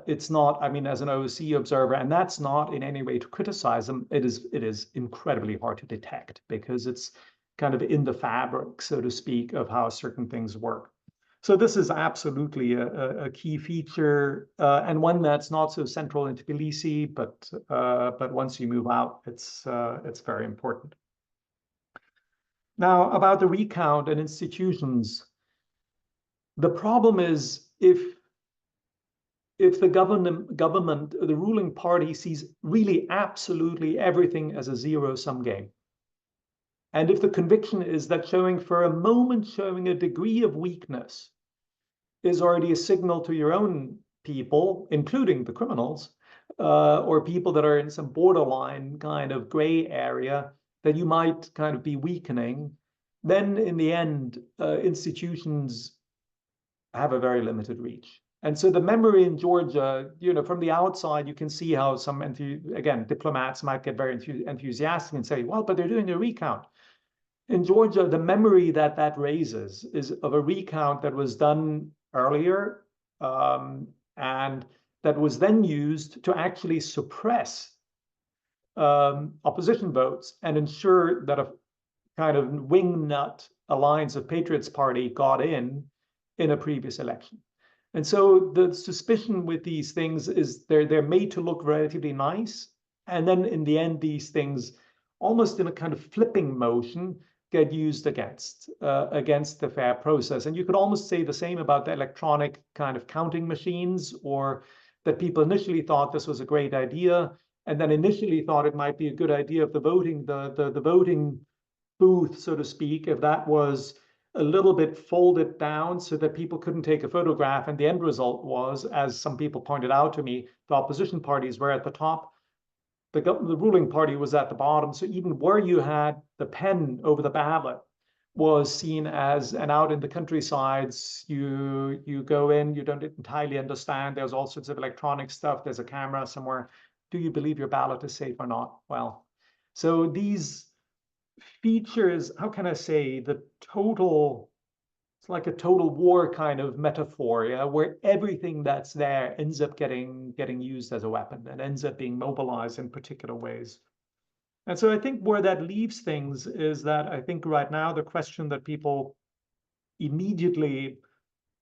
It's not, I mean, as an OSCE observer, and that's not in any way to criticize them, it is incredibly hard to detect, because it's kind of in the fabric, so to speak, of how certain things work. So this is absolutely a key feature, and one that's not so central in Tbilisi, but once you move out, it's very important. Now, about the recount and institutions, the problem is if the government, the ruling party, sees really absolutely everything as a zero-sum game, and if the conviction is that showing a degree of weakness is already a signal to your own people, including the criminals, or people that are in some borderline kind of gray area, that you might kind of be weakening, then in the end, institutions have a very limited reach. And so the memory in Georgia, you know, from the outside, you can see how some, again, diplomats might get very enthusiastic and say, well, but they're doing a recount. In Georgia, the memory that raises is of a recount that was done earlier, and that was then used to actually suppress opposition votes and ensure that a kind of wingnut Alliance of Patriots Party got in a previous election. And so the suspicion with these things is they're made to look relatively nice, and then in the end, these things, almost in a kind of flipping motion, get used against the fair process. And you could almost say the same about the electronic kind of counting machines, or that people initially thought this was a great idea, and then initially thought it might be a good idea if the voting booth, so to speak, if that was a little bit folded down so that people couldn't take a photograph. And the end result was, as some people pointed out to me, the opposition parties were at the top, the ruling party was at the bottom. So even where you had the pen over the ballot was seen as, and out in the countrysides, you go in, you don't entirely understand. There's all sorts of electronic stuff. There's a camera somewhere. Do you believe your ballot is safe or not? Well, so these features, how can I say, it's like a total war kind of metaphor, yeah, where everything that's there ends up getting used as a weapon and ends up being mobilized in particular ways. And so I think where that leaves things is that I think right now the question that people immediately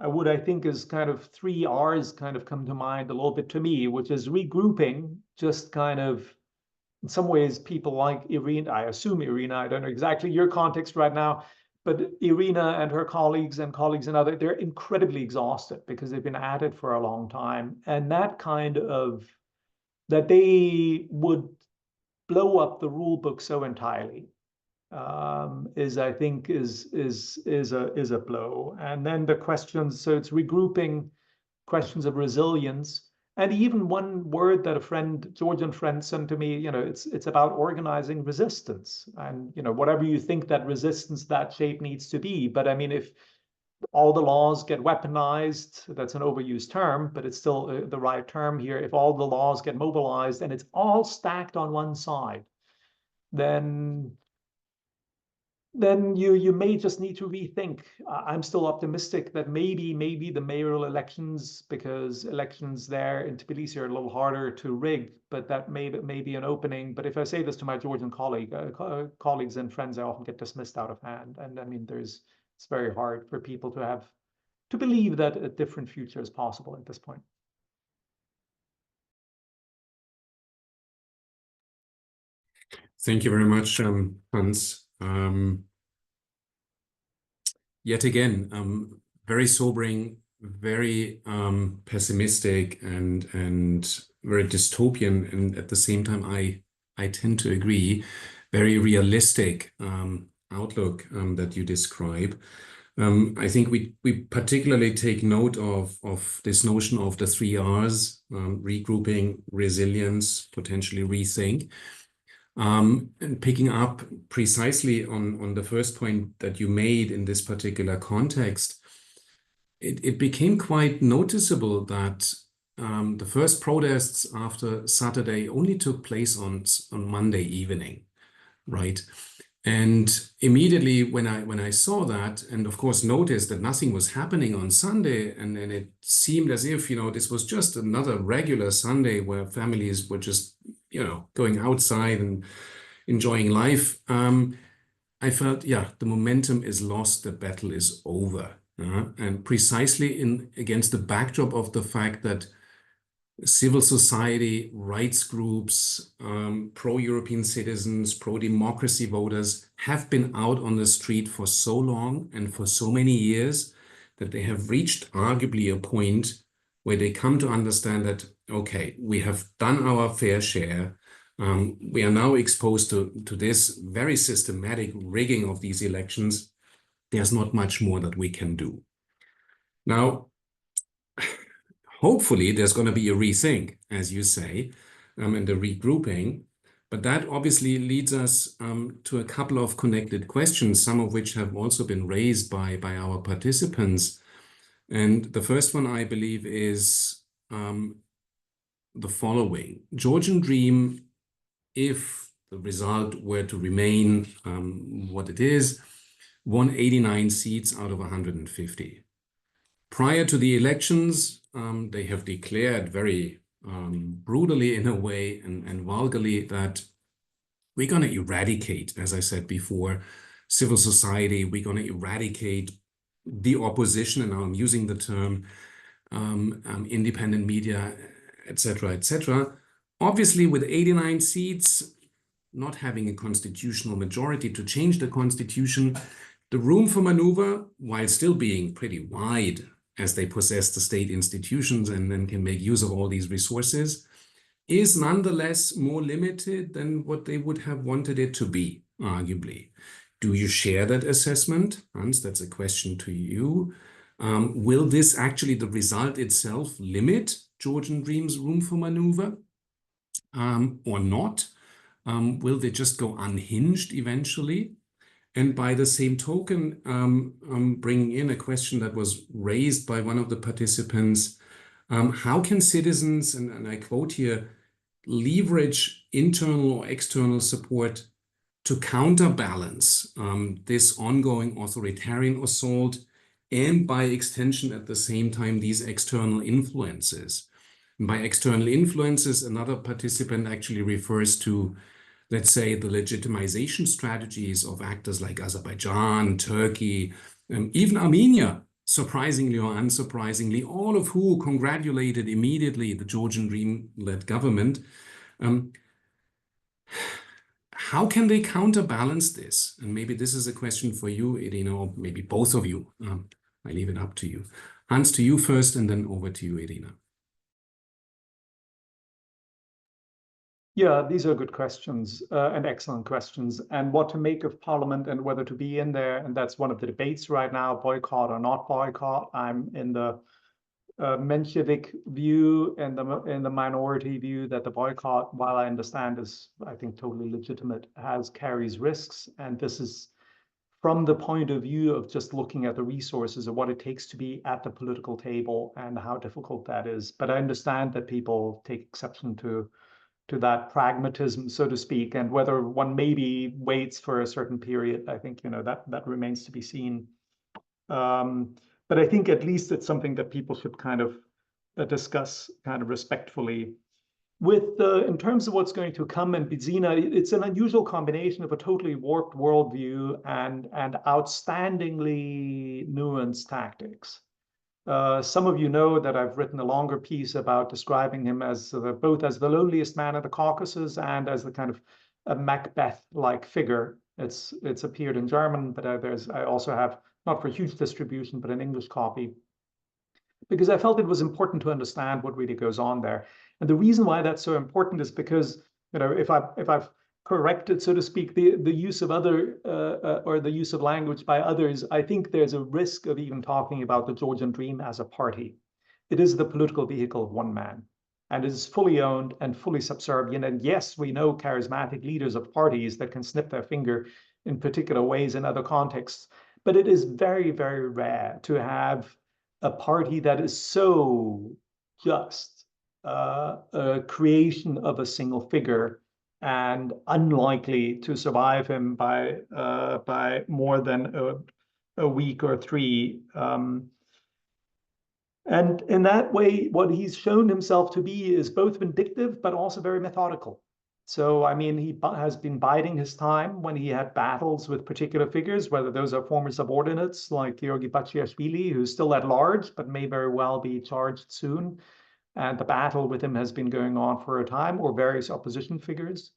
I think is kind of 3 R's kind of come to mind a little bit to me, which is regrouping, just kind of, in some ways, people like Irina, I assume Irina, I don't know exactly your context right now, but Irina and her colleagues and others, they're incredibly exhausted because they've been at it for a long time. And that kind of, that they would blow up the rule book so entirely is a blow. And then the questions, so it's regrouping questions of resilience. And even one word that a Georgian friend sent to me, it's about organizing resistance. And, whatever you think that resistance, that shape needs to be. But I mean, if all the laws get weaponized, that's an overused term, but it's still the right term here. If all the laws get mobilized and it's all stacked on one side, then you may just need to rethink. I'm still optimistic that maybe the mayoral elections, because elections there in Tbilisi are a little harder to rig, but that may be an opening. But if I say this to my Georgian colleagues and friends, I often get dismissed out of hand. And I mean, it's very hard for people to believe that a different future is possible at this point. Thank you very much, Hans. Yet again, very sobering, very pessimistic, and very dystopian, and at the same time, I tend to agree, very realistic outlook that you describe. I think we particularly take note of this notion of the 3 R's: regrouping, resilience, potentially rethink. And picking up precisely on the first point that you made in this particular context, it became quite noticeable that the first protests after Saturday only took place on Monday evening, right? And immediately when I saw that, and of course noticed that nothing was happening on Sunday, and it seemed as if, this was just another regular Sunday where families were just, going outside and enjoying life, I felt, the momentum is lost, the battle is over. And precisely against the backdrop of the fact that civil society, rights groups, pro-European citizens, pro-democracy voters have been out on the street for so long and for so many years that they have reached arguably a point where they come to understand that, okay, we have done our fair share. We are now exposed to this very systematic rigging of these elections. There's not much more that we can do. Now, hopefully, there's going to be a rethink, as you say, and a regrouping. But that obviously leads us to a couple of connected questions, some of which have also been raised by our participants. And the first one, I believe, is the following. Georgian Dream, if the result were to remain what it is, won 89 seats out of 150. Prior to the elections, they have declared very brutally in a way and vulgarly that we're going to eradicate, as I said before, civil society. We're going to eradicate the opposition, and I'm using the term independent media, etc., etc. Obviously, with 89 seats, not having a constitutional majority to change the constitution, the room for maneuver, while still being pretty wide, as they possess the state institutions and then can make use of all these resources, is nonetheless more limited than what they would have wanted it to be, arguably. Do you share that assessment? Hans, that's a question to you. Will this actually, the result itself, limit Georgian Dream's room for maneuver or not? Will they just go unhinged eventually? And by the same token, I'm bringing in a question that was raised by one of the participants. How can citizens, and I quote here, leverage internal or external support to counterbalance this ongoing authoritarian assault, and by extension at the same time these external influences? And by external influences, another participant actually refers to, let's say, the legitimization strategies of actors like Azerbaijan, Turkey, even Armenia, surprisingly or unsurprisingly, all of who congratulated immediately the Georgian Dream-led government. How can they counterbalance this? And maybe this is a question for you, Irina, or maybe both of you. I leave it up to you. Hans, to you first, and then over to you, Irina. Yeah, these are good questions and excellent questions. And what to make of Parliament and whether to be in there. And that's one of the debates right now, boycott or not boycott. I'm in the Menshevik view and the minority view that the boycott, while I understand is, I think, totally legitimate, carries risks. And this is from the point of view of just looking at the resources of what it takes to be at the political table and how difficult that is. But I understand that people take exception to that pragmatism, so to speak, and whether one maybe waits for a certain period, I think, that remains to be seen. But I think at least it's something that people should kind of discuss kind of respectfully. In terms of what's going to come in Bidzina, it's an unusual combination of a totally warped worldview and outstandingly nuanced tactics. Some of you know that I've written a longer piece about describing him as both as the loneliest man in the Caucasus and as the kind of a Macbeth-like figure. It's appeared in German, but I also have, not for huge distribution, but an English copy, because I felt it was important to understand what really goes on there. And the reason why that's so important is because, if I've corrected, so to speak, the use of other or the use of language by others, I think there's a risk of even talking about the Georgian Dream as a party. It is the political vehicle of one man, and it is fully owned and fully subservient. And yes, we know charismatic leaders of parties that can snip their finger in particular ways in other contexts, but it is very, very rare to have a party that is so just a creation of a single figure and unlikely to survive him by more than a week or three. And in that way, what he's shown himself to be is both vindictive, but also very methodical. So, I mean, he has been biding his time when he had battles with particular figures, whether those are former subordinates like Georgi Bachiashvili, who's still at large, but may very well be charged soon. And the battle with him has been going on for a time, or various opposition figures.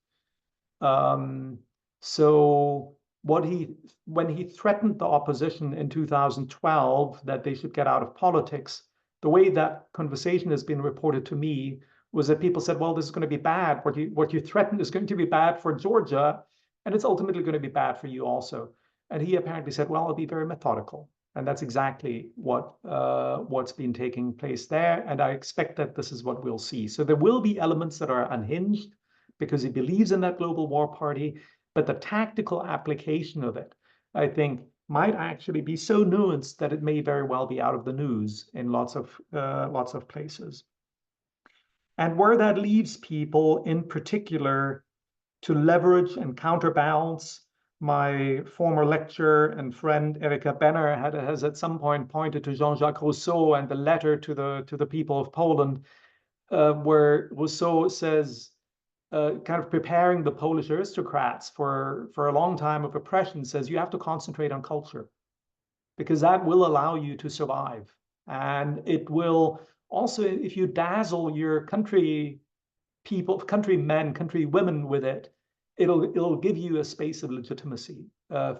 So when he threatened the opposition in 2012 that they should get out of politics, the way that conversation has been reported to me was that people said, well, this is going to be bad. What you threatened is going to be bad for Georgia, and it's ultimately going to be bad for you also. And he apparently said, well, I'll be very methodical. And that's exactly what's been taking place there. And I expect that this is what we'll see. So there will be elements that are unhinged because he believes in that global war party, but the tactical application of it, I think, might actually be so nuanced that it may very well be out of the news in lots of places. And where that leaves people, in particular, to leverage and counterbalance. My former lecturer and friend Erika Benner has at some point pointed to Jean-Jacques Rousseau and the letter to the people of Poland, where Rousseau says, kind of preparing the Polish aristocrats for a long time of oppression, says you have to concentrate on culture, because that will allow you to survive. And it will also, if you dazzle your countrymen, countrywomen with it, it'll give you a space of legitimacy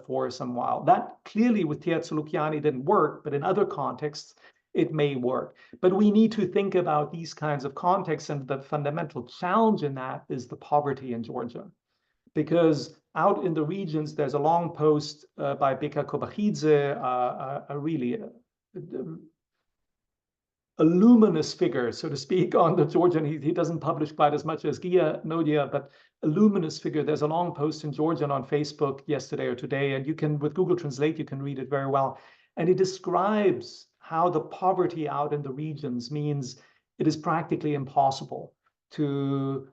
for some while. That clearly with Tsiolukiani didn't work, but in other contexts, it may work. But we need to think about these kinds of contexts, and the fundamental challenge in that is the poverty in Georgia. Because out in the regions, there's a long post by Beka Kobachidze, a really a luminous figure, so to speak, on the Georgian. He doesn't publish quite as much as Gia Nodia, but a luminous figure. There's a long post in Georgian on Facebook yesterday or today, and you can, with Google Translate, you can read it very well. And he describes how the poverty out in the regions means it is practically impossible to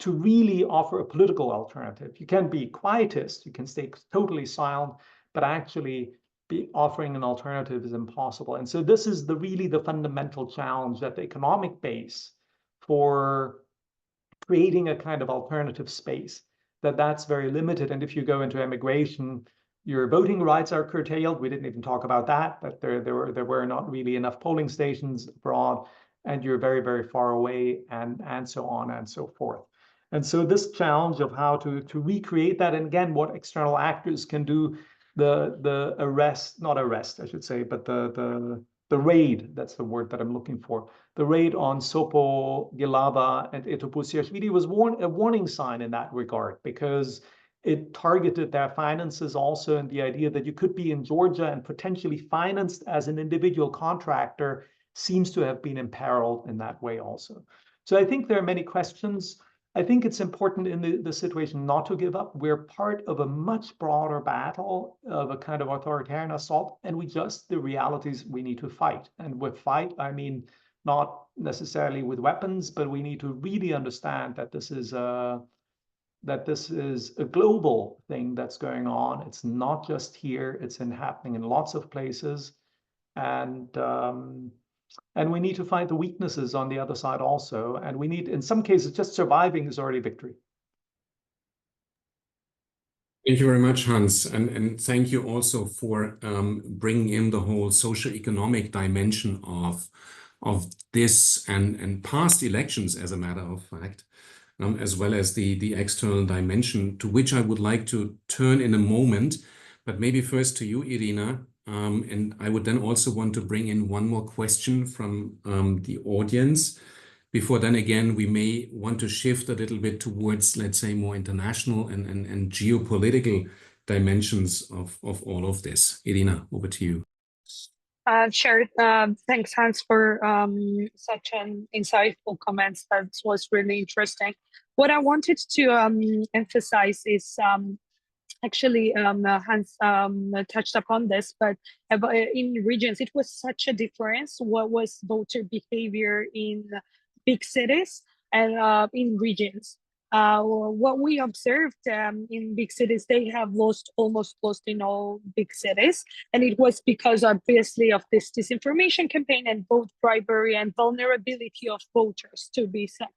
really offer a political alternative. You can be quietist, you can stay totally silent, but actually be offering an alternative is impossible. And so this is really the fundamental challenge, that the economic base for creating a kind of alternative space, that's very limited. And if you go into immigration, your voting rights are curtailed. We didn't even talk about that there were not really enough polling stations abroad, and you're very, very far away, and so on and so forth. And so this challenge of how to recreate that, and again, what external actors can do, not arrest, I should say, but the the raid, that's the word that I'm looking for, the raid on Sopo, Gilava, and Etobusiyashvili was a warning sign in that regard, because it targeted their finances also, and the idea that you could be in Georgia and potentially financed as an individual contractor seems to have been imperiled in that way also. So I think there are many questions. I think it's important in the situation not to give up. We're part of a much broader battle of a kind of authoritarian assault, and the realities we need to fight. And with fight, I mean, not necessarily with weapons, but we need to really understand that this is a global thing that's going on. It's not just here, it's happening in lots of places. And we need to find the weaknesses on the other side also. And we need, in some cases, just surviving is already victory. Thank you very much, Hans. And thank you also for bringing in the whole socio-economic dimension of this and past elections, as a matter of fact, as well as the external dimension, to which I would like to turn in a moment. But maybe first to you, Irina. And I would then also want to bring in one more question from the audience. Before then, again, we may want to shift a little bit towards, let's say, more international and geopolitical dimensions of all of this. Irina, over to you. Sure. Thanks, Hans, for such an insightful comments. That was really interesting. What I wanted to emphasize is actually, Hans touched upon this, but in regions, it was such a difference. What was voter behavior in big cities and in regions? What we observed in big cities, they have almost lost in all big cities. And it was because, obviously, of this disinformation campaign and vote bribery and vulnerability of voters to be said.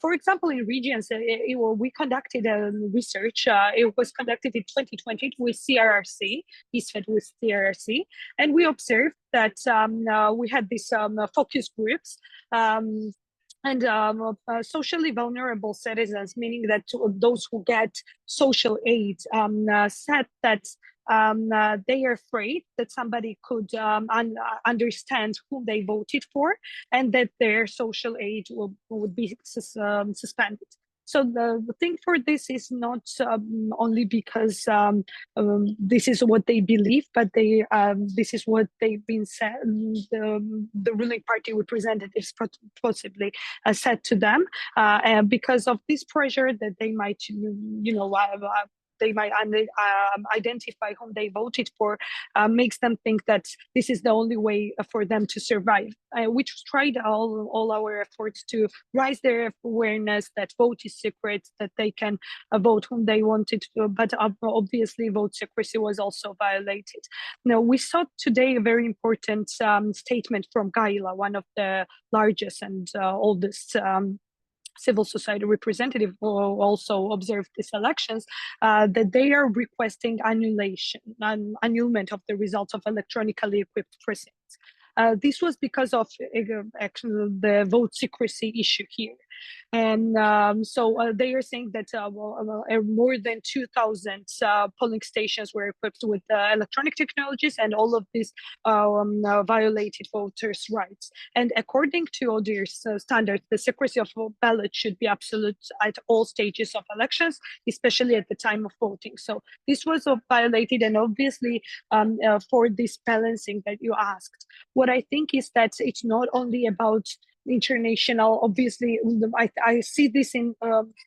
For example, in regions, we conducted research. It was conducted in 2020 with CRRC, ISFED with CRRC, and we observed that we had these focus groups and socially vulnerable citizens, meaning that those who get social aid, said that they are afraid that somebody could understand whom they voted for, and that their social aid would be suspended. So the thing for this is not only because this is what they believe, but this is what they've been said. The ruling party representatives possibly said to them, because of this pressure that they might, they might identify whom they voted for, makes them think that this is the only way for them to survive. We tried all our efforts to raise their awareness that vote is secret, that they can vote whom they wanted to, but obviously vote secrecy was also violated. Now, we saw today a very important statement from Gaila, one of the largest and oldest civil society representative who also observed these elections, that they are requesting annulment of the results of electronically equipped precincts. This was because of actually the vote secrecy issue here. And so they are saying that more than 2,000 polling stations were equipped with electronic technologies, and all of these violated voters' rights. And according to ODIHR's standards, the secrecy of ballot should be absolute at all stages of elections, especially at the time of voting. So this was violated, and obviously for this balancing that you asked, what I think is that it's not only about international. Obviously, I see this in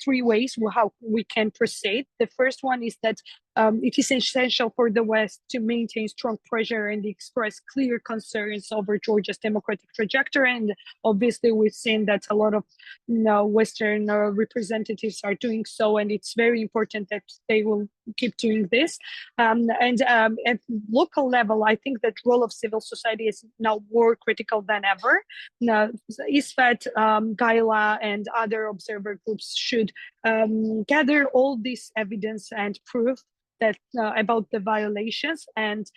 three ways how we can proceed. The first one is that it is essential for the West to maintain strong pressure and express clear concerns over Georgia's democratic trajectory. And obviously, we've seen that a lot of Western representatives are doing so, and it's very important that they will keep doing this. And at local level, I think that role of civil society is now more critical than ever. Now, ISFED, Gaila, and other observer groups should gather all this evidence and proof that about the violations, and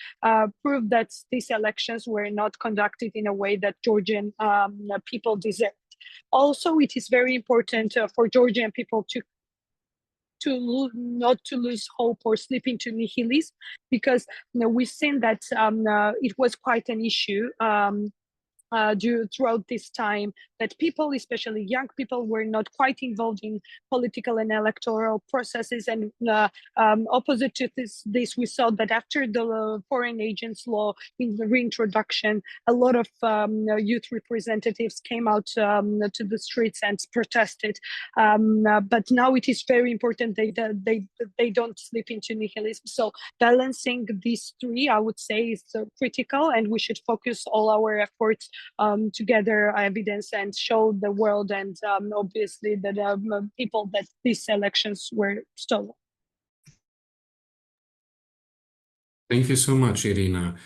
prove that these elections were not conducted in a way that Georgian people deserved. Also, it is very important for Georgian people to not to lose hope or slip into nihilism, because we've seen that it was quite an issue throughout this time, that people, especially young people, were not quite involved in political and electoral processes. And opposite to this, we saw that after the foreign agents law in the reintroduction, a lot of youth representatives came out to the streets and protested. But now it is very important they don't slip into nihilism. So balancing these three, I would say, is critical, and we should focus all our efforts to gather evidence and show the world and obviously the people that these elections were stolen. Thank you so much, Irina.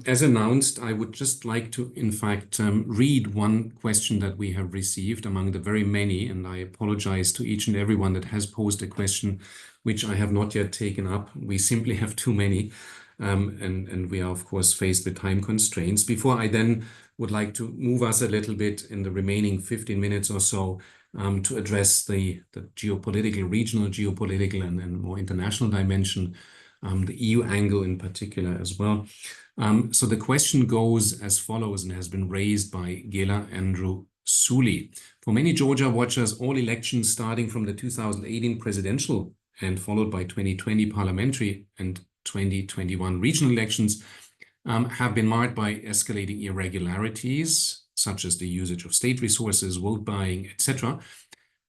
As announced, I would just like to, in fact, read one question that we have received among the very many, and I apologize to each and everyone that has posed a question which I have not yet taken up. We simply have too many, and we are, of course, faced with time constraints. Before I then would like to move us a little bit in the remaining 15 minutes or so to address the geopolitical, regional geopolitical and more international dimension, the EU angle in particular as well. So the question goes as follows and has been raised by Gela Andrew Suli. For many Georgia watchers, all elections starting from the 2018 presidential and followed by 2020 parliamentary and 2021 regional elections have been marked by escalating irregularities, such as the usage of state resources, vote buying, etc.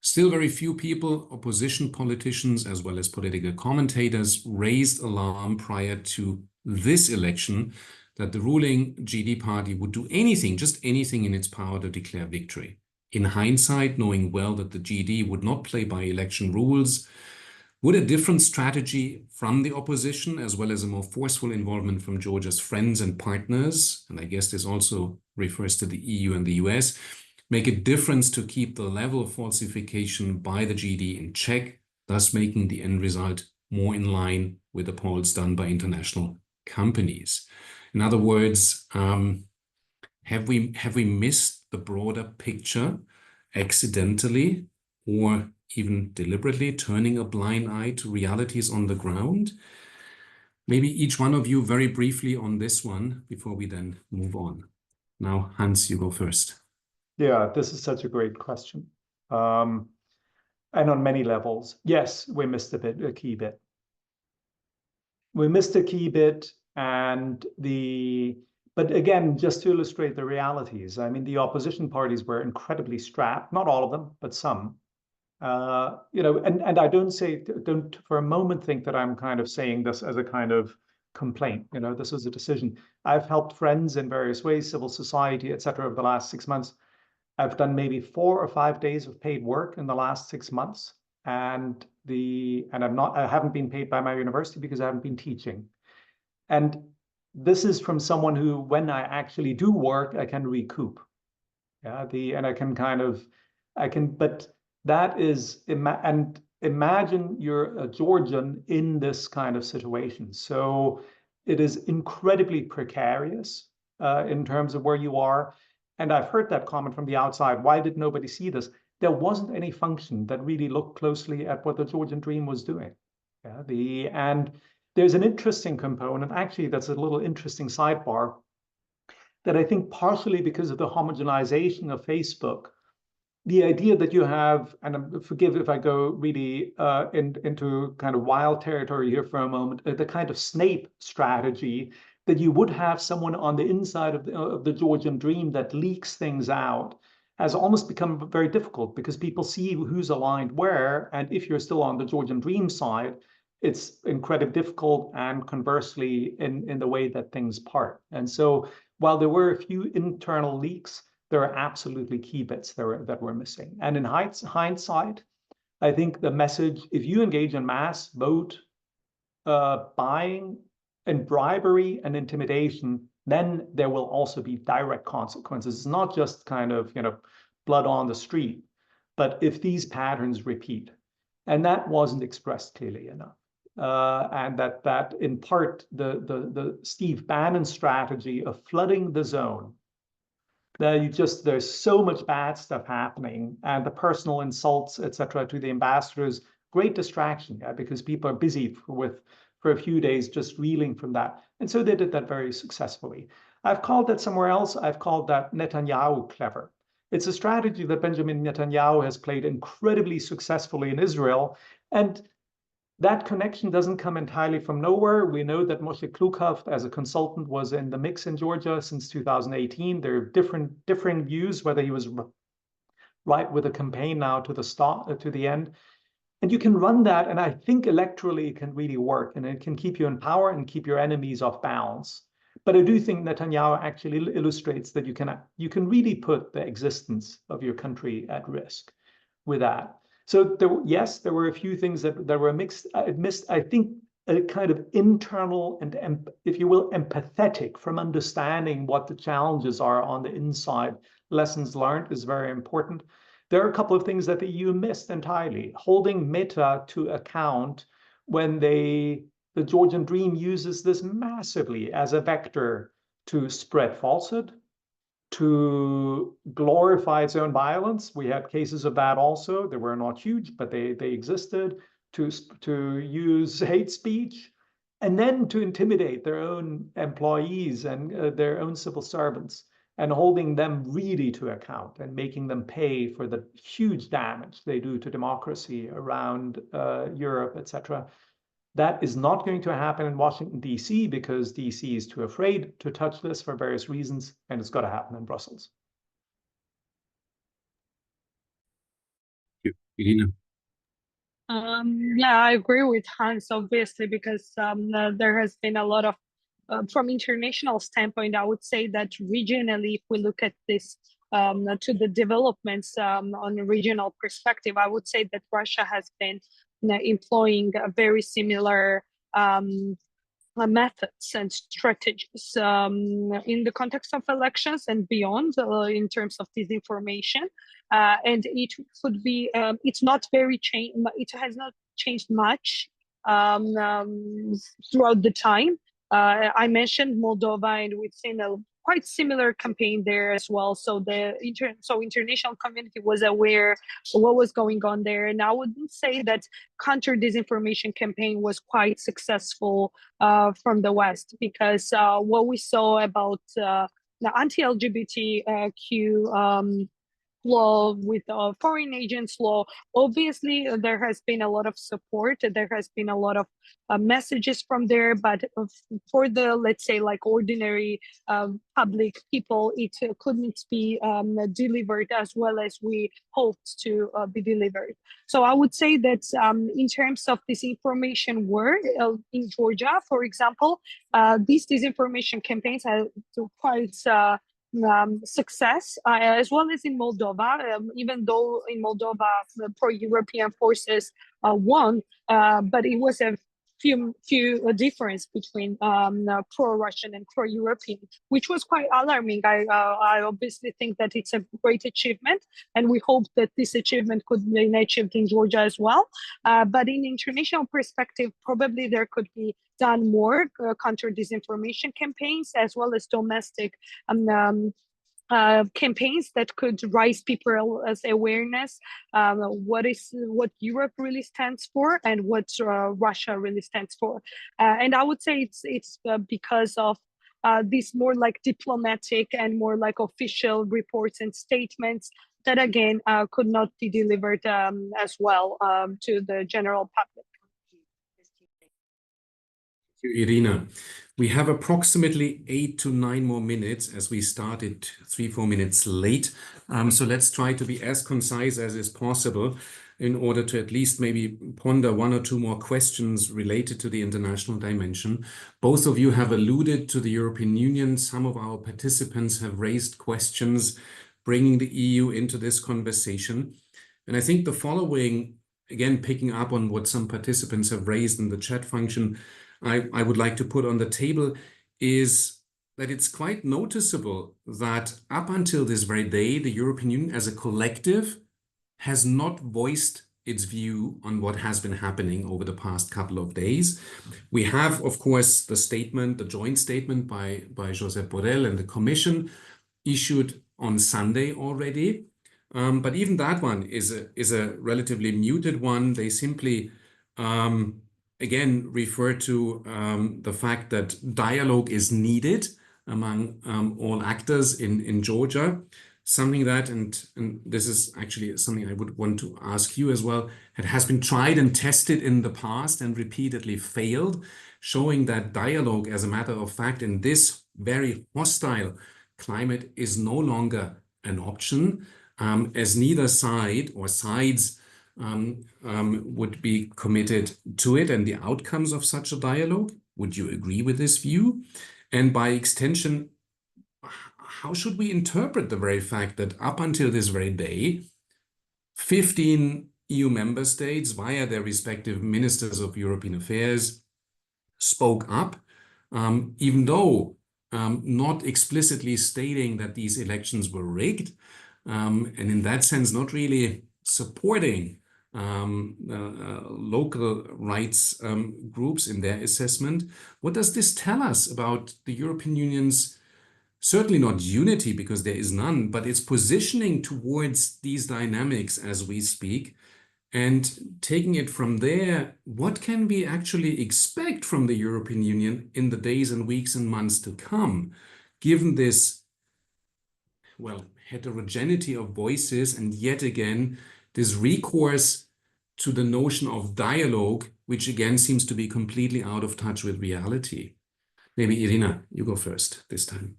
Still, very few people, opposition politicians, as well as political commentators, raised alarm prior to this election that the ruling GD party would do anything, just anything in its power to declare victory. In hindsight, knowing well that the GD would not play by election rules, would a different strategy from the opposition, as well as a more forceful involvement from Georgia's friends and partners, and I guess this also refers to the EU and the US, make a difference to keep the level of falsification by the GD in check, thus making the end result more in line with the polls done by international companies? In other words, have we missed the broader picture accidentally or even deliberately, turning a blind eye to realities on the ground? Maybe each one of you very briefly on this one before we then move on. Now, Hans, you go first. Yeah, this is such a great question. And on many levels, yes, we missed a key bit. We missed a key bit, but again, just to illustrate the realities, I mean, the opposition parties were incredibly strapped, not all of them, but some. And I don't for a moment think that I'm kind of saying this as a kind of complaint. This was a decision. I've helped friends in various ways, civil society, etc., over the last 6 months. I've done maybe 4 or 5 days of paid work in the last 6 months, and I haven't been paid by my university because I haven't been teaching. And this is from someone who, when I actually do work, I can recoup. But that is, and imagine you're a Georgian in this kind of situation. So it is incredibly precarious in terms of where you are. And I've heard that comment from the outside. Why did nobody see this? There wasn't any function that really looked closely at what the Georgian Dream was doing. And there's an interesting component, actually, that's a little interesting sidebar, that I think partially because of the homogenization of Facebook, the idea that you have, and forgive if I go really into kind of wild territory here for a moment, the kind of Snape strategy that you would have someone on the inside of the Georgian Dream that leaks things out has almost become very difficult because people see who's aligned where. And if you're still on the Georgian Dream side, it's incredibly difficult, and conversely in the way that things part. And so while there were a few internal leaks, there are absolutely key bits that were missing. And in hindsight, I think the message, if you engage in mass vote buying and bribery and intimidation, then there will also be direct consequences. It's not just kind of, blood on the street, but if these patterns repeat, and that wasn't expressed clearly enough. And that in part, the Steve Bannon strategy of flooding the zone, that there's so much bad stuff happening, and the personal insults, etc., to the ambassadors great distraction, because people are busy for a few days just reeling from that. And so they did that very successfully. I've called that somewhere else, I've called that Netanyahu clever. It's a strategy that Benjamin Netanyahu has played incredibly successfully in Israel. And that connection doesn't come entirely from nowhere. We know that Moshe Klukov, as a consultant, was in the mix in Georgia since 2018. There are differing views whether he was right with the campaign now to the start, to the end. And you can run that, and I think electorally it can really work, and it can keep you in power and keep your enemies off balance. But I do think Netanyahu actually illustrates that you can really put the existence of your country at risk with that. So yes, there were a few things that were mixed. I think a kind of internal and, if you will, empathetic from understanding what the challenges are on the inside. Lessons learned is very important. There are a couple of things that the EU missed entirely. Holding Meta to account when the Georgian Dream uses this massively as a vector to spread falsehood, to glorify its own violence. We had cases of that also. They were not huge, but they existed, to use hate speech, and then to intimidate their own employees and their own civil servants, and holding them really to account and making them pay for the huge damage they do to democracy around Europe, etc. That is not going to happen in Washington, D.C., because D.C. is too afraid to touch this for various reasons, and it's got to happen in Brussels. Thank you. Irina. Yeah, I agree with Hans, obviously, because there has been a lot of, from international standpoint, I would say that regionally, if we look at this to the developments on a regional perspective, I would say that Russia has been employing a very similar methods and strategies in the context of elections and beyond, in terms of disinformation. And it could be, it's not very changed, it has not changed much throughout the time. I mentioned Moldova, and we've seen a quite similar campaign there as well. So international community was aware of what was going on there. And I wouldn't say that counter-disinformation campaign was quite successful from the West, because what we saw about the anti-LGBTQ law with foreign agents law, obviously there has been a lot of support, there has been a lot of messages from there, but for the, let's say, like ordinary public people, it couldn't be delivered as well as we hoped to be delivered. So I would say that in terms of disinformation war in Georgia, for example, these disinformation campaigns have quite success, as well as in Moldova, even though in Moldova the pro-European forces won, but it was a few difference between pro-Russian and pro-European, which was quite alarming. I obviously think that it's a great achievement, and we hope that this achievement could be achieved in Georgia as well. But in international perspective, probably there could be done more counter-disinformation campaigns, as well as domestic campaigns that could raise people's awareness, what Europe really stands for and what Russia really stands for. And I would say it's because of these more like diplomatic and more like official reports and statements that again could not be delivered as well to the general public. Irina, we have approximately 8 to 9 more minutes, as we started 3-4 minutes late. So let's try to be as concise as is possible in order to at least maybe ponder 1 or 2 more questions related to the international dimension. Both of you have alluded to the European Union. Some of our participants have raised questions bringing the EU into this conversation. And I think the following, again, picking up on what some participants have raised in the chat function, I would like to put on the table is that it's quite noticeable that up until this very day, the European Union as a collective has not voiced its view on what has been happening over the past couple of days. We have, of course, the statement, the joint statement by Josep Borrell and the Commission issued on Sunday already. But even that one is a relatively muted one. They simply, again, refer to the fact that dialogue is needed among all actors in Georgia. Something that, and this is actually something I would want to ask you as well, it has been tried and tested in the past and repeatedly failed, showing that dialogue, as a matter of fact, in this very hostile climate is no longer an option, as neither side or sides would be committed to it and the outcomes of such a dialogue. Would you agree with this view? And by extension, how should we interpret the very fact that up until this very day, 15 EU member states, via their respective ministers of European affairs, spoke up, even though not explicitly stating that these elections were rigged, and in that sense not really supporting local rights groups in their assessment. What does this tell us about the European Union's, certainly not unity, because there is none, but its positioning towards these dynamics as we speak? And taking it from there, what can we actually expect from the European Union in the days and weeks and months to come, given this, well, heterogeneity of voices, and yet again, this recourse to the notion of dialogue, which again seems to be completely out of touch with reality? Maybe Irina, you go first this time.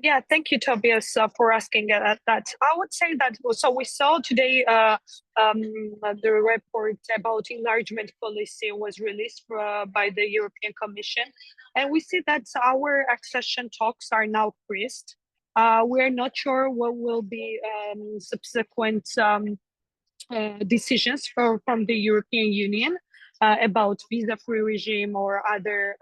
Yeah, thank you, Tobias, for asking that. I would say that, so we saw today the report about enlargement policy was released by the European Commission, and we see that our accession talks are now freezed. We're not sure what will be subsequent decisions from the European Union about visa-free regime or other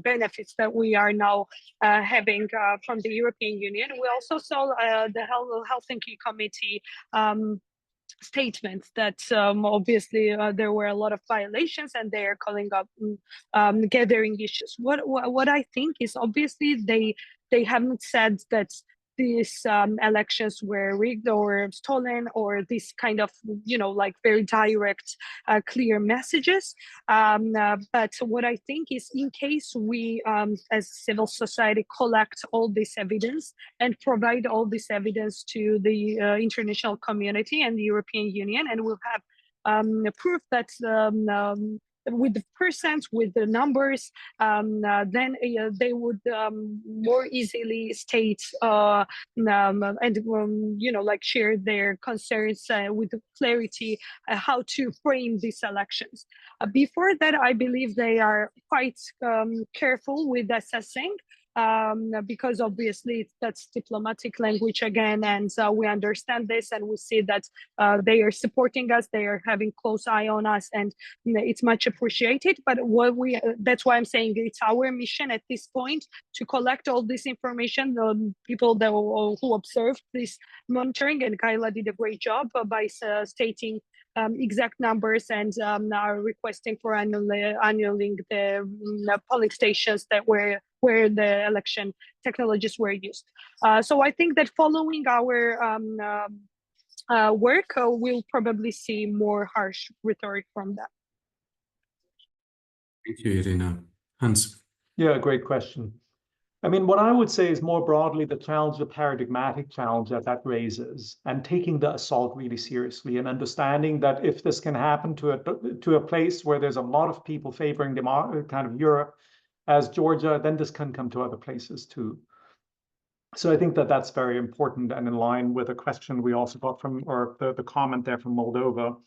benefits that we are now having from the European Union. We also saw the Helsinki Committee statements that obviously there were a lot of violations, and they are calling up gathering issues. What I think is, obviously they haven't said that these elections were rigged or stolen, or this kind of, like very direct, clear messages. But what I think is, in case we, as civil society, collect all this evidence and provide all this evidence to the international community and the European Union, and we'll have proof that with the percent, with the numbers, then they would more easily state and like share their concerns with clarity how to frame these elections. Before that, I believe they are quite careful with assessing, because obviously that's diplomatic language again, and we understand this, and we see that they are supporting us, they are having close eye on us, and it's much appreciated. But that's why I'm saying it's our mission at this point to collect all this information, the people who observed this monitoring, and Kaila did a great job by stating exact numbers, and are requesting for annuling the polling stations that where the election technologies were used. So I think that following our work, we'll probably see more harsh rhetoric from that. Thank you, Irina. Hans. Yeah, great question. I mean, what I would say is more broadly the challenge, the paradigmatic challenge that raises, and taking the assault really seriously, and understanding that if this can happen to a place where there's a lot of people favoring kind of Europe as Georgia, then this can come to other places too. So I think that that's very important, and in line with a question we also got from, or the comment there from Moldova.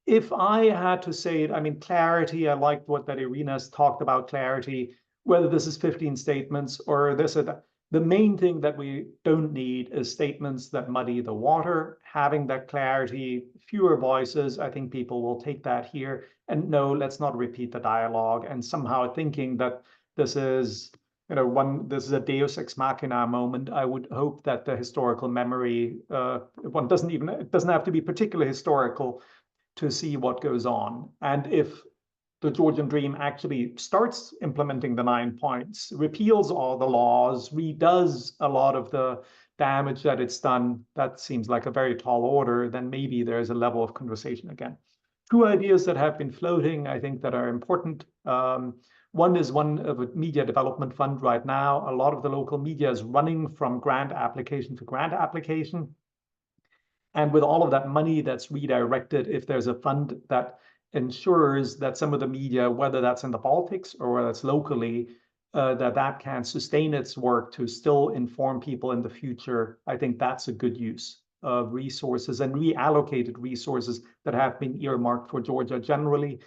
If I had to say it, I mean, clarity, I liked what that Irina's talked about, clarity, whether this is 15 statements or this or that. The main thing that we don't need is statements that muddy the water. Having that clarity, fewer voices, I think people will take that here. And no, let's not repeat the dialogue, and somehow thinking that this is, this is a Deus ex machina moment. I would hope that the historical memory, it doesn't have to be particularly historical to see what goes on. And if the Georgian Dream actually starts implementing the 9 points, repeals all the laws, redoes a lot of the damage that it's done, that seems like a very tall order, then maybe there's a level of conversation again. Two ideas that have been floating, I think, that are important. One is one of a media development fund right now. A lot of the local media is running from grant application to grant application. And with all of that money that's redirected, if there's a fund that ensures that some of the media, whether that's in the Baltics or whether it's locally, that can sustain its work to still inform people in the future, I think that's a good use of resources and reallocated resources that have been earmarked for Georgia generally.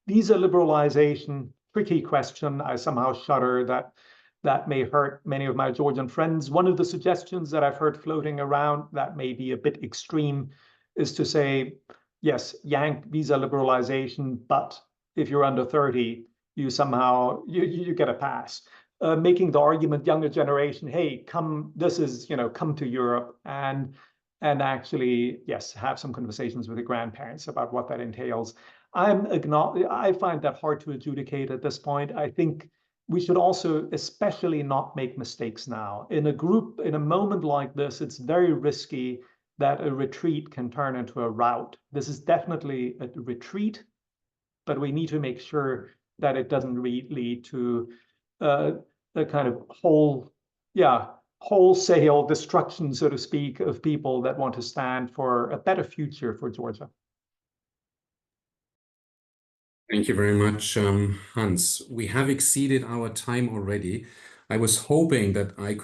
Visa liberalization, tricky question. I somehow shudder that may hurt many of my Georgian friends. One of the suggestions that I've heard floating around that may be a bit extreme is to say, yes, yank visa liberalization, but if you're under 30, you somehow, you get a pass. Making the argument, younger generation, hey, come, come to Europe and actually, yes, have some conversations with the grandparents about what that entails. I find that hard to adjudicate at this point. I think we should also especially not make mistakes now. In a moment like this, it's very risky that a retreat can turn into a rout. This is definitely a retreat, but we need to make sure that it doesn't lead to a kind of wholesale destruction, so to speak, of people that want to stand for a better future for Georgia. Thank you very much, Hans. We have exceeded our time already. I was hoping that I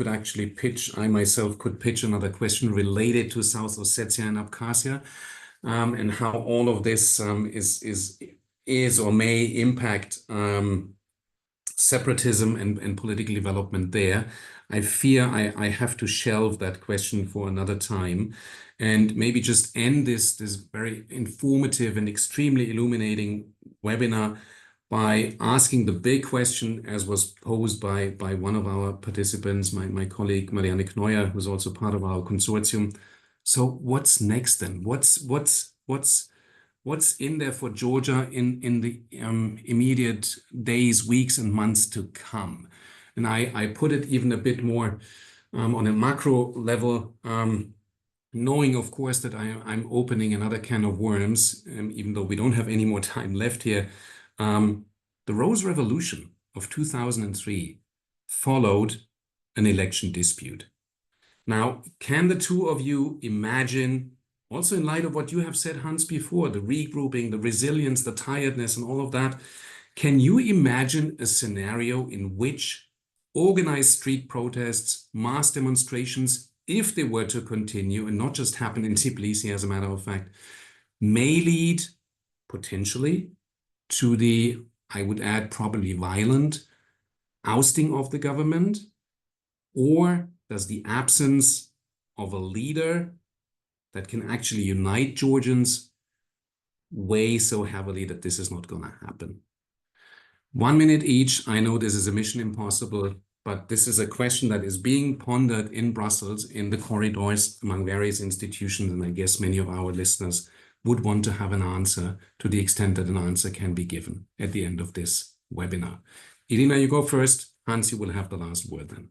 myself could pitch another question related to South Ossetia and Abkhazia, and how all of this is or may impact separatism and political development there. I fear I have to shelve that question for another time, and maybe just end this very informative and extremely illuminating webinar by asking the big question, as was posed by one of our participants, my colleague Marianne Kneuer, who's also part of our consortium. So what's next then? What's in there for Georgia in the immediate days, weeks, and months to come? And I put it even a bit more on a macro level, knowing, of course, that I'm opening another can of worms, even though we don't have any more time left here. The Rose Revolution of 2003 followed an election dispute. Now, can the two of you imagine, also in light of what you have said, Hans, before, the regrouping, the resilience, the tiredness, and all of that, can you imagine a scenario in which organized street protests, mass demonstrations, if they were to continue and not just happen in Tbilisi, as a matter of fact, may lead potentially to the, I would add, probably violent ousting of the government? Or does the absence of a leader that can actually unite Georgians weigh so heavily that this is not going to happen? 1 minute each. I know this is a mission impossible, but this is a question that is being pondered in Brussels, in the corridors, among various institutions, and I guess many of our listeners would want to have an answer, to the extent that an answer can be given at the end of this webinar. Irina, you go first. Hans, you will have the last word then.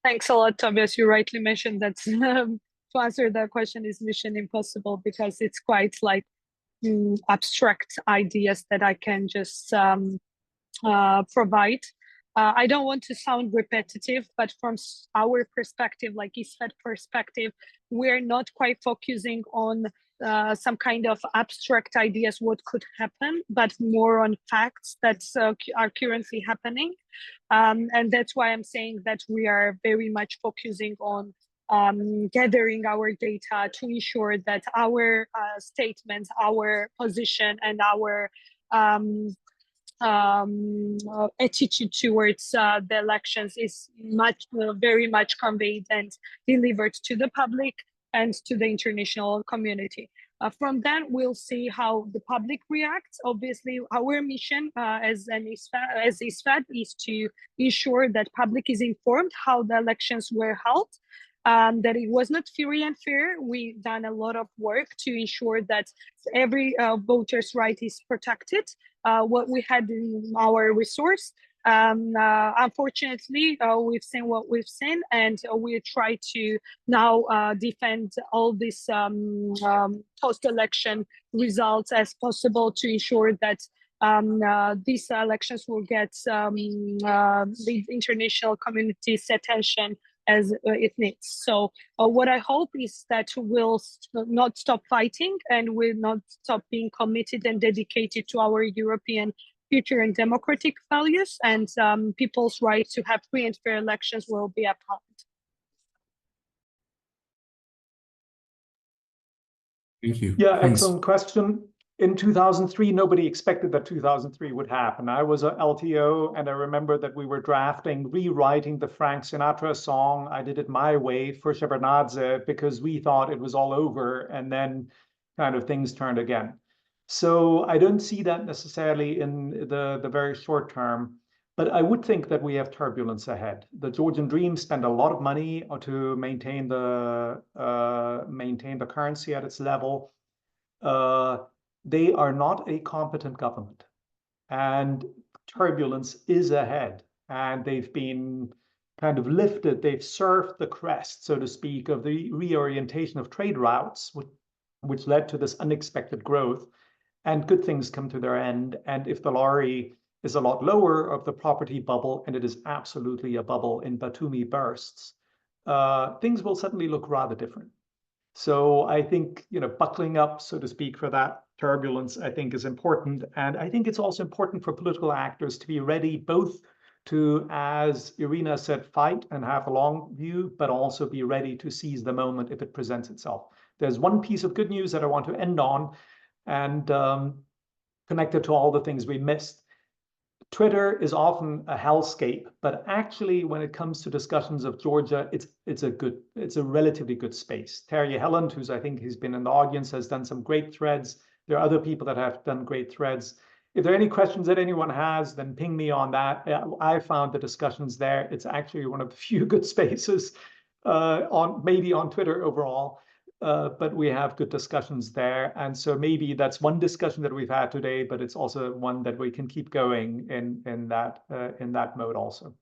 Thanks a lot, Tobias. You rightly mentioned that to answer that question is mission impossible, because it's quite like abstract ideas that I can just provide. I don't want to sound repetitive, but from our perspective, like ISFED perspective, we're not quite focusing on some kind of abstract ideas what could happen, but more on facts that are currently happening. And that's why I'm saying that we are very much focusing on gathering our data to ensure that our statements, our position, and our attitude towards the elections is very much conveyed and delivered to the public and to the international community. From then, we'll see how the public reacts. Obviously, our mission as ISFED is to ensure that public is informed how the elections were held, that it was not free and fair. We've done a lot of work to ensure that every voter's right is protected. What we had in our resource, Unfortunately, we've seen what we've seen, and we try to now defend all these post-election results as possible to ensure that these elections will get the international community's attention as it needs. So what I hope is that we'll not stop fighting and we'll not stop being committed and dedicated to our European future and democratic values, and people's right to have free and fair elections will be upheld. Thank you. Yeah, excellent question. In 2003, nobody expected that 2003 would happen. I was a LTO, and I remember that we were rewriting the Frank Sinatra song. I did it my way for Shevardnadze because we thought it was all over, and then kind of things turned again. So I don't see that necessarily in the very short term, but I would think that we have turbulence ahead. The Georgian Dream spent a lot of money to maintain the currency at its level. They are not a competent government, and turbulence is ahead, and they've been kind of lifted. They've surfed the crest, so to speak, of the reorientation of trade routes, which led to this unexpected growth, and good things come to their end. And if the lorry is a lot lower of the property bubble, and it is absolutely a bubble in Batumi bursts, things will suddenly look rather different. So I think, buckling up, so to speak, for that turbulence, I think is important. And I think it's also important for political actors to be ready both to, as Irina said, fight and have a long view, but also be ready to seize the moment if it presents itself. There's one piece of good news that I want to end on, and connected to all the things we missed. Twitter is often a hellscape, but actually, when it comes to discussions of Georgia, it's a relatively good space. Terje Helland, he's been in the audience, has done some great threads. There are other people that have done great threads. If there are any questions that anyone has, then ping me on that. I found the discussions there. It's actually one of the few good spaces maybe on Twitter overall. But we have good discussions there. And so maybe that's one discussion that we've had today, but it's also one that we can keep going in that mode also.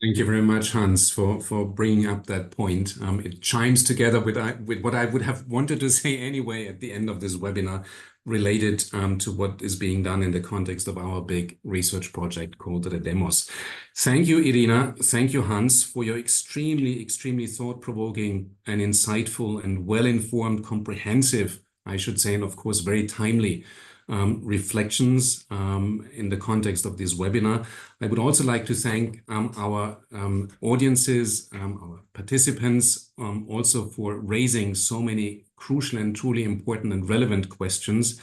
Thank you very much, Hans, for bringing up that point. It chimes together with what I would have wanted to say anyway at the end of this webinar, related to what is being done in the context of our big research project called REDEMOS. Thank you, Irina. Thank you, Hans, for your extremely, extremely thought-provoking and insightful and well-informed, comprehensive, I should say, and of course, very timely reflections in the context of this webinar. I would also like to thank our audiences, our participants, also for raising so many crucial and truly important and relevant questions.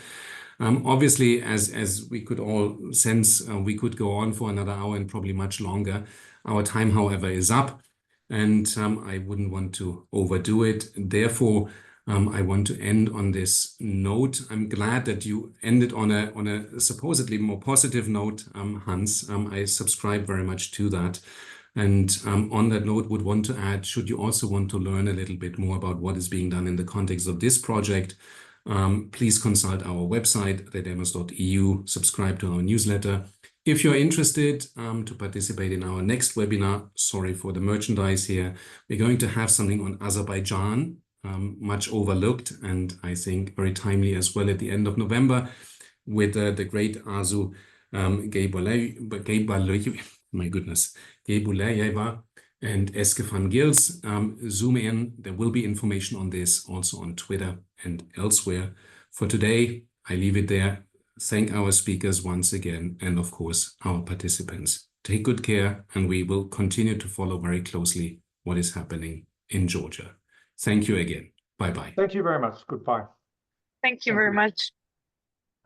Obviously, as we could all sense, we could go on for another hour and probably much longer. Our time, however, is up, and I wouldn't want to overdo it. Therefore, I want to end on this note. I'm glad that you ended on a supposedly more positive note, Hans. I subscribe very much to that. And on that note, would want to add, should you also want to learn a little bit more about what is being done in the context of this project, please consult our website, redemos.eu, subscribe to our newsletter. If you're interested to participate in our next webinar, sorry for the merchandise here, we're going to have something on Azerbaijan, much overlooked, and I think very timely as well, at the end of November, with the great Arzu Geybuleyeva and Eske van Gils. Zoom in. There will be information on this also on Twitter and elsewhere. For today, I leave it there. Thank our speakers once again, and of course, our participants. Take good care, and we will continue to follow very closely what is happening in Georgia. Thank you again. Bye-bye. Thank you very much. Goodbye. Thank you very much.